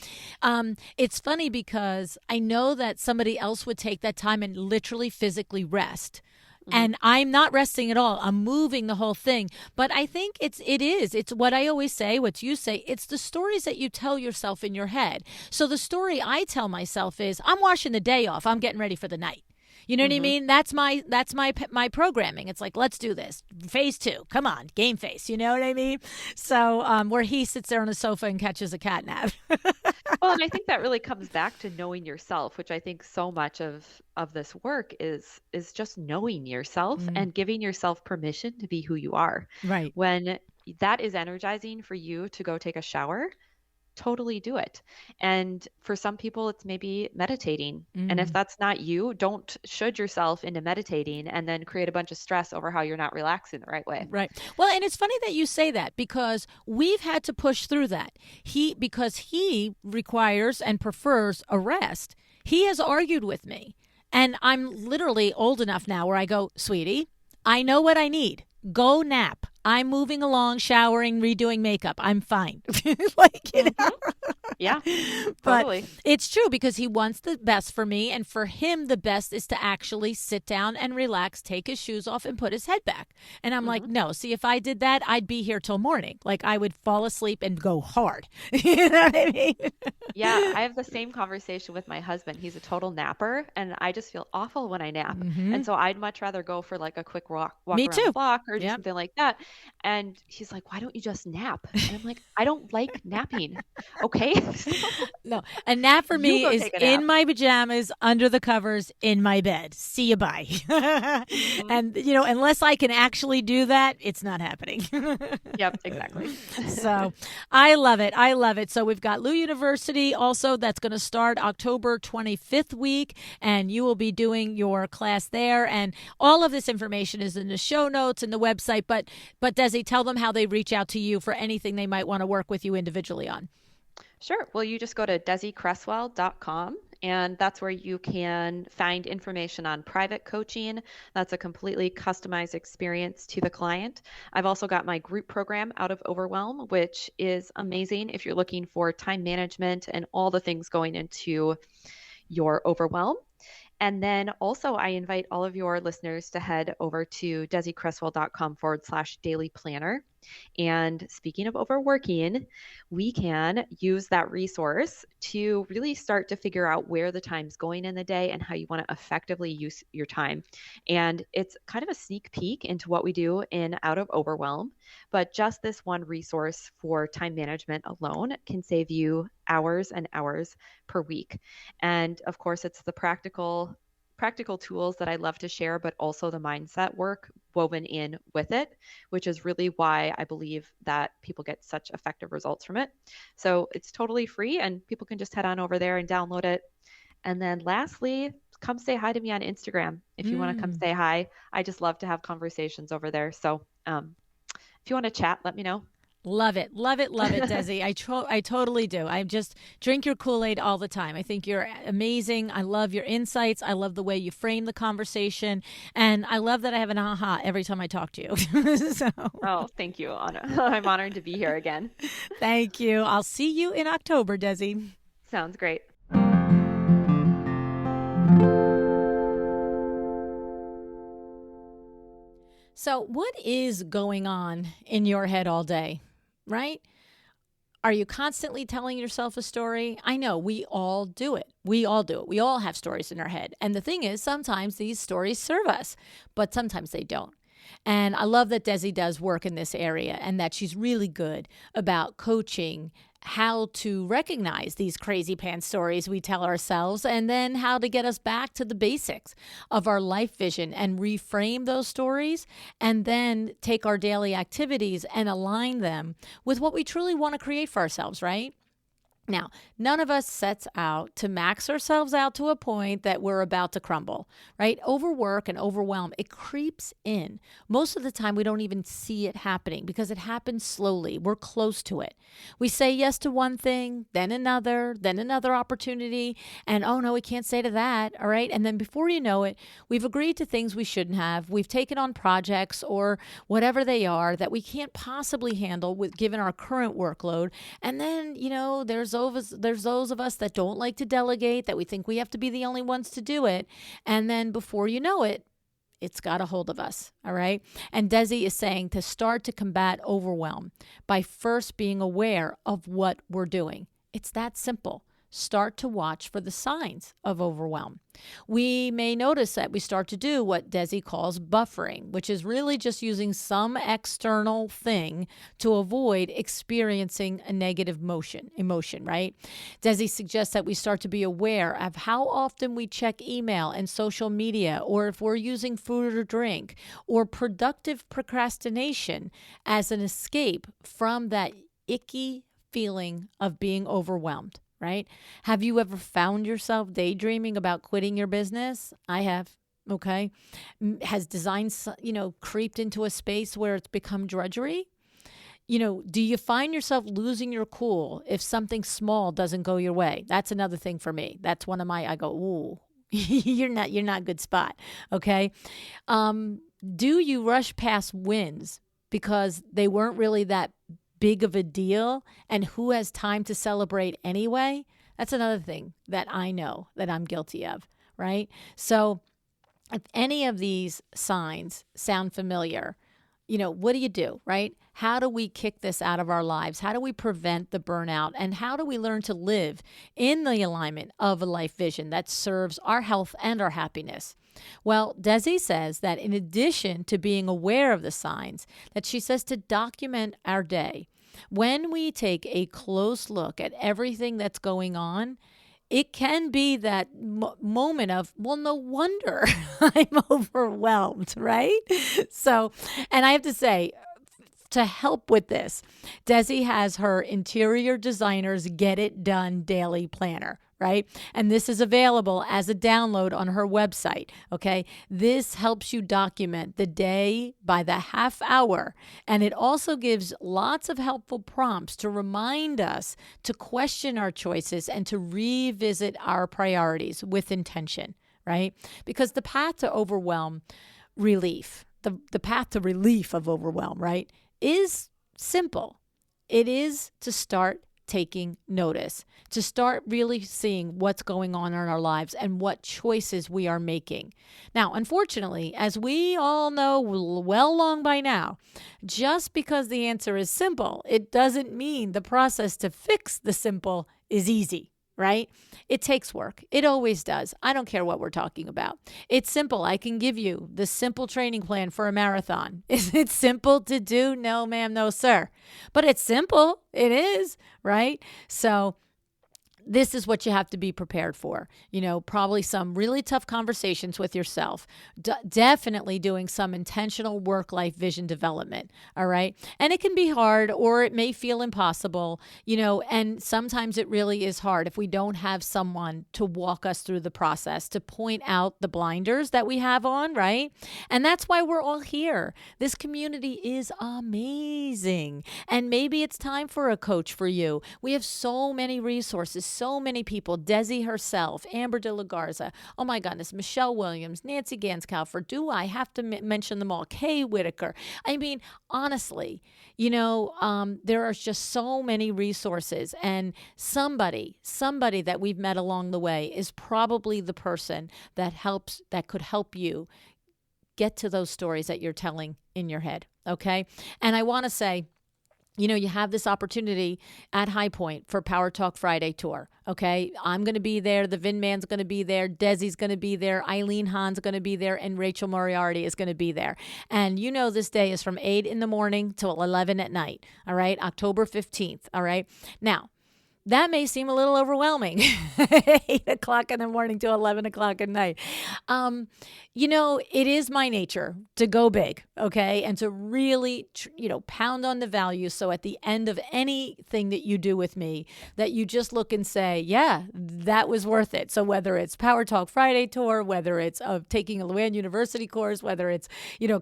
[SPEAKER 1] it's funny because I know that somebody else would take that time and literally physically rest.
[SPEAKER 2] Hmm.
[SPEAKER 1] And I'm not resting at all. I'm moving the whole thing. But I think it's what I always say, what you say, it's the stories that you tell yourself in your head. So the story I tell myself is I'm washing the day off. I'm getting ready for the night. You know what I
[SPEAKER 2] Hmm.
[SPEAKER 1] mean? That's my programming. It's like, let's do this. Phase 2. Come on, game face. You know what I mean? So where he sits there on the sofa and catches a cat nap.
[SPEAKER 2] Well, and I think that really comes back to knowing yourself, which I think so much of this work is just knowing yourself
[SPEAKER 1] Mm,
[SPEAKER 2] and giving yourself permission to be who you are.
[SPEAKER 1] right.
[SPEAKER 2] When that is energizing for you to go take a shower, totally do it. And for some people, it's maybe meditating. And if
[SPEAKER 1] Mm.
[SPEAKER 2] that's not you, don't should yourself into meditating and then create a bunch of stress over how you're not relaxing the right way.
[SPEAKER 1] Right. Well, and it's funny that you say that because we've had to push through that. Because he requires and prefers a rest. He has argued with me. And I'm literally old enough now where I go, sweetie, I know what I need. Go nap. I'm moving along, showering, redoing makeup. I'm fine. like, you
[SPEAKER 2] Hmm.
[SPEAKER 1] know.
[SPEAKER 2] Yeah,
[SPEAKER 1] But
[SPEAKER 2] totally.
[SPEAKER 1] it's true because he wants the best for me. And for him, the best is to actually sit down and relax, take his shoes off, and put his head back. And I'm like,
[SPEAKER 2] Hmm.
[SPEAKER 1] no, see, if I did that, I'd be here till morning. Like I would fall asleep and go hard. you know what I mean?
[SPEAKER 2] Yeah, I have the same conversation with my husband. He's a total napper, and I just feel awful when I nap.
[SPEAKER 1] hmm
[SPEAKER 2] And so I'd much rather go for like a quick walk
[SPEAKER 1] Me
[SPEAKER 2] around the
[SPEAKER 1] too.
[SPEAKER 2] block or do
[SPEAKER 1] Yep.
[SPEAKER 2] something like that. And he's like, "Why don't you just nap?" And I'm like, "I don't like napping." Okay? So
[SPEAKER 1] No, a nap for
[SPEAKER 2] you
[SPEAKER 1] me
[SPEAKER 2] go
[SPEAKER 1] is
[SPEAKER 2] take a
[SPEAKER 1] in
[SPEAKER 2] nap.
[SPEAKER 1] my pajamas, under the covers, in my bed. See you, bye.
[SPEAKER 2] Hmm.
[SPEAKER 1] and, unless I can actually do that, it's not happening.
[SPEAKER 2] Yep, exactly.
[SPEAKER 1] So I love it. I love it. So we've got Lou University also that's going to start October 25th week, and you will be doing your class there. And all of this information is in the show notes and the website. But Desi, tell them how they reach out to you for anything they might want to work with you individually on.
[SPEAKER 2] Sure. Well, you just go to desicreswell.com, and that's where you can find information on private coaching. That's a completely customized experience to the client. I've also got my group program out of Overwhelm, which is amazing if you're looking for time management and all the things going into your overwhelm. And then also, I invite all of your listeners to head over to desicreswell.com/daily planner. And speaking of overworking, we can use that resource to really start to figure out where the time's going in the day and how you want to effectively use your time. And it's kind of a sneak peek into what we do in Out of Overwhelm. But just this one resource for time management alone can save you hours and hours per week. And of course, it's the practical tools that I love to share, but also the mindset work woven in with it, which is really why I believe that people get such effective results from it. So it's totally free and people can just head on over there and download it. And then lastly, come say hi to me on Instagram if you want to come
[SPEAKER 1] Mm.
[SPEAKER 2] say hi. I just love to have conversations over there. So if you want to chat, let me know.
[SPEAKER 1] Love it. Love it. Love it, Desi. I totally do. I just drink your Kool-Aid all the time. I think you're amazing. I love your insights. I love the way you frame the conversation. And I love that I have an aha every time I talk to you. so
[SPEAKER 2] Oh, thank you, Anna. I'm honored to be here again.
[SPEAKER 1] thank you. I'll see you in October, Desi.
[SPEAKER 2] Sounds great.
[SPEAKER 1] So, what is going on in your head all day, right? Are you constantly telling yourself a story? I know we all do it. We all do it. We all have stories in our head. And the thing is, sometimes these stories serve us, but sometimes they don't. And I love that Desi does work in this area and that she's really good about coaching how to recognize these crazy pants stories we tell ourselves and then how to get us back to the basics of our life vision and reframe those stories and then take our daily activities and align them with what we truly want to create for ourselves, right? Now, none of us sets out to max ourselves out to a point that we're about to crumble, right? Overwork and overwhelm, it creeps in. Most of the time, we don't even see it happening because it happens slowly. We're close to it. We say yes to one thing, then another opportunity, and oh no, we can't say to that, all right? And then before you know it, we've agreed to things we shouldn't have. We've taken on projects or whatever they are that we can't possibly handle with given our current workload. And then, there's those of us that don't like to delegate, that we think we have to be the only ones to do it. And then before you know it, It's got a hold of us, all right? And Desi is saying to start to combat overwhelm by first being aware of what we're doing. It's that simple. Start to watch for the signs of overwhelm. We may notice that we start to do what Desi calls buffering, which is really just using some external thing to avoid experiencing a negative emotion, right? Desi suggests that we start to be aware of how often we check email and social media, or if we're using food or drink, or productive procrastination as an escape from that icky feeling of being overwhelmed. Right? Have you ever found yourself daydreaming about quitting your business? I have. Okay. Has design, creeped into a space where it's become drudgery? Do you find yourself losing your cool if something small doesn't go your way? That's another thing for me. That's one of I go, ooh, you're not a good spot. Okay. Do you rush past wins because they weren't really that big of a deal, and who has time to celebrate anyway? That's another thing that I know that I'm guilty of, right? So if any of these signs sound familiar, what do you do, right? How do we kick this out of our lives? How do we prevent the burnout? And how do we learn to live in the alignment of a life vision that serves our health and our happiness? Well, Desi says that in addition to being aware of the signs, that she says to document our day. When we take a close look at everything that's going on, it can be that moment of, well, no wonder I'm overwhelmed, right? So, and I have to say, to help with this, Desi has her interior designers Get It Done daily planner, right? And this is available as a download on her website, okay? This helps you document the day by the half hour. And it also gives lots of helpful prompts to remind us to question our choices and to revisit our priorities with intention, right? Because the path to overwhelm relief, the path to relief of overwhelm, right, is simple. It is to start taking notice, to start really seeing what's going on in our lives and what choices we are making. Now, unfortunately, as we all know well long by now, just because the answer is simple, it doesn't mean the process to fix the simple is easy. Right? It takes work. It always does. I don't care what we're talking about. It's simple. I can give you the simple training plan for a marathon. Is it simple to do? No, ma'am. No, sir. But it's simple. It is, right? So this is what you have to be prepared for. Probably some really tough conversations with yourself. Definitely doing some intentional work-life vision development. All right. And it can be hard, or it may feel impossible, and sometimes it really is hard if we don't have someone to walk us through the process, to point out the blinders that we have on, right? And that's why we're all here. This community is amazing. And maybe it's time for a coach for you. We have so many resources, so many people, Desi herself, Amber de la Garza, oh my goodness, Michelle Williams, Nancy Gans-Calford, do I have to mention them all? Kay Whitaker. I mean, honestly, there are just so many resources, and somebody that we've met along the way is probably the person that could help you get to those stories that you're telling in your head. Okay. And I want to say, you have this opportunity at High Point for Power Talk Friday tour. Okay. I'm going to be there. The Vin Man's going to be there. Desi's going to be there. Eileen Hahn's going to be there. And Rachel Moriarty is going to be there. And this day is from 8 in the morning till 11 at night. All right. October 15th. All right. Now, that may seem a little overwhelming, 8 o'clock in the morning to 11 o'clock at night. It is my nature to go big, okay? And to really, pound on the value. So at the end of anything that you do with me, that you just look and say, yeah, that was worth it. So whether it's Power Talk Friday tour, whether it's taking a Luann University course, whether it's,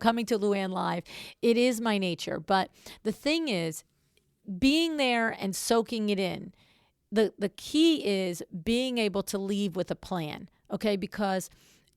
[SPEAKER 1] coming to Luann Live, it is my nature. But the thing is, being there and soaking it in, the key is being able to leave with a plan, okay? Because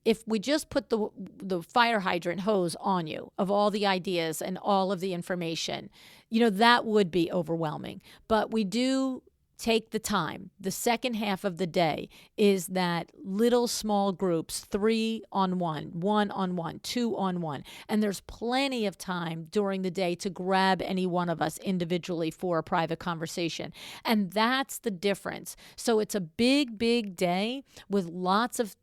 [SPEAKER 1] if we just put the fire hydrant hose on you of all the ideas and all of the information, that would be overwhelming. But we do take the time. The second half of the day is that little small groups, 3-on-1, 1-on-1, 2-on-1. And there's plenty of time during the day to grab any one of us individually for a private conversation. And that's the difference. So it's a big, big day with lots of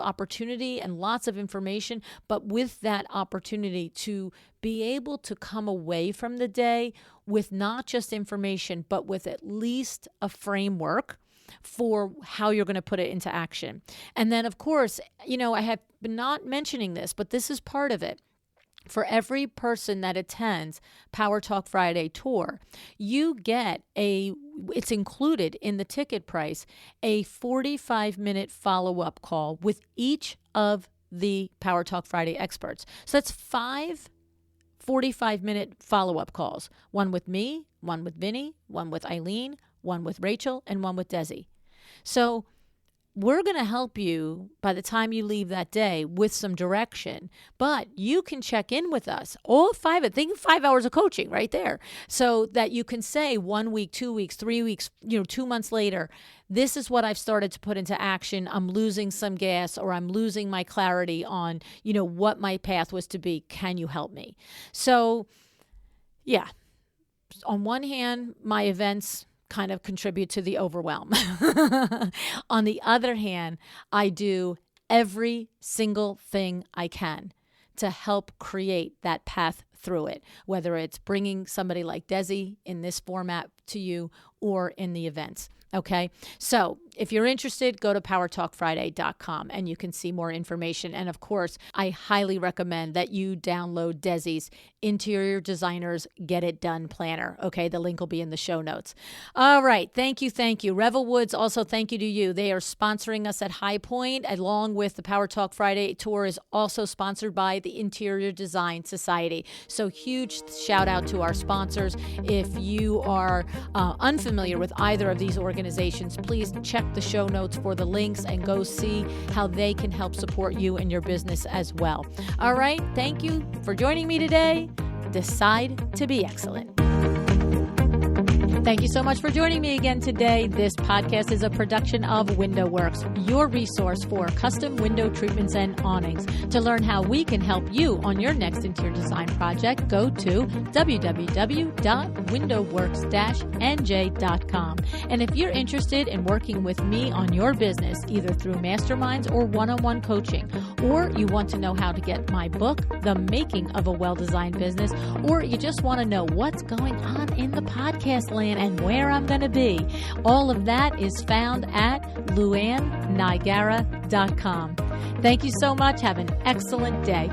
[SPEAKER 1] opportunity and lots of information, but with that opportunity to be able to come away from the day with not just information, but with at least a framework for how you're going to put it into action. And then, of course, I have been not mentioning this, but this is part of it. For every person that attends Power Talk Friday tour, you get it's included in the ticket price, a 45-minute follow-up call with each of the Power Talk Friday experts. So that's 5 45-minute follow-up calls. One with me, one with Vinny, one with Eileen, one with Rachel, and one with Desi. So we're going to help you by the time you leave that day with some direction, but you can check in with us. All 5, think 5 hours of coaching right there, so that you can say 1 week, 2 weeks, 3 weeks, 2 months later, this is what I've started to put into action. I'm losing some gas, or I'm losing my clarity on, what my path was to be. Can you help me? So, yeah, on one hand, my events kind of contribute to the overwhelm. On the other hand, I do every single thing I can to help create that path through it, whether it's bringing somebody like Desi in this format to you or in the events. Okay. So if you're interested, go to powertalkfriday.com and you can see more information. And of course, I highly recommend that you download Desi's Interior Designers Get It Done Planner. Okay. The link will be in the show notes. All right. Thank you. Thank you. Revel Woods, also thank you to you. They are sponsoring us at High Point, along with the Power Talk Friday tour is also sponsored by the Interior Design Society. So huge shout out to our sponsors. If you are unfamiliar with either of these organizations, please check the show notes for the links and go see how they can help support you and your business as well. All right. Thank you for joining me today. Decide to be excellent. Thank you so much for joining me again today. This podcast is a production of WindowWorks, your resource for custom window treatments and awnings. To learn how we can help you on your next interior design project, go to www.windowworks-nj.com. And if you're interested in working with me on your business, either through masterminds or one-on-one coaching, or you want to know how to get my book, The Making of a Well-Designed Business, or you just want to know what's going on in the podcast land and where I'm going to be, all of that is found at luannigara.com. Thank you so much. Have an excellent day.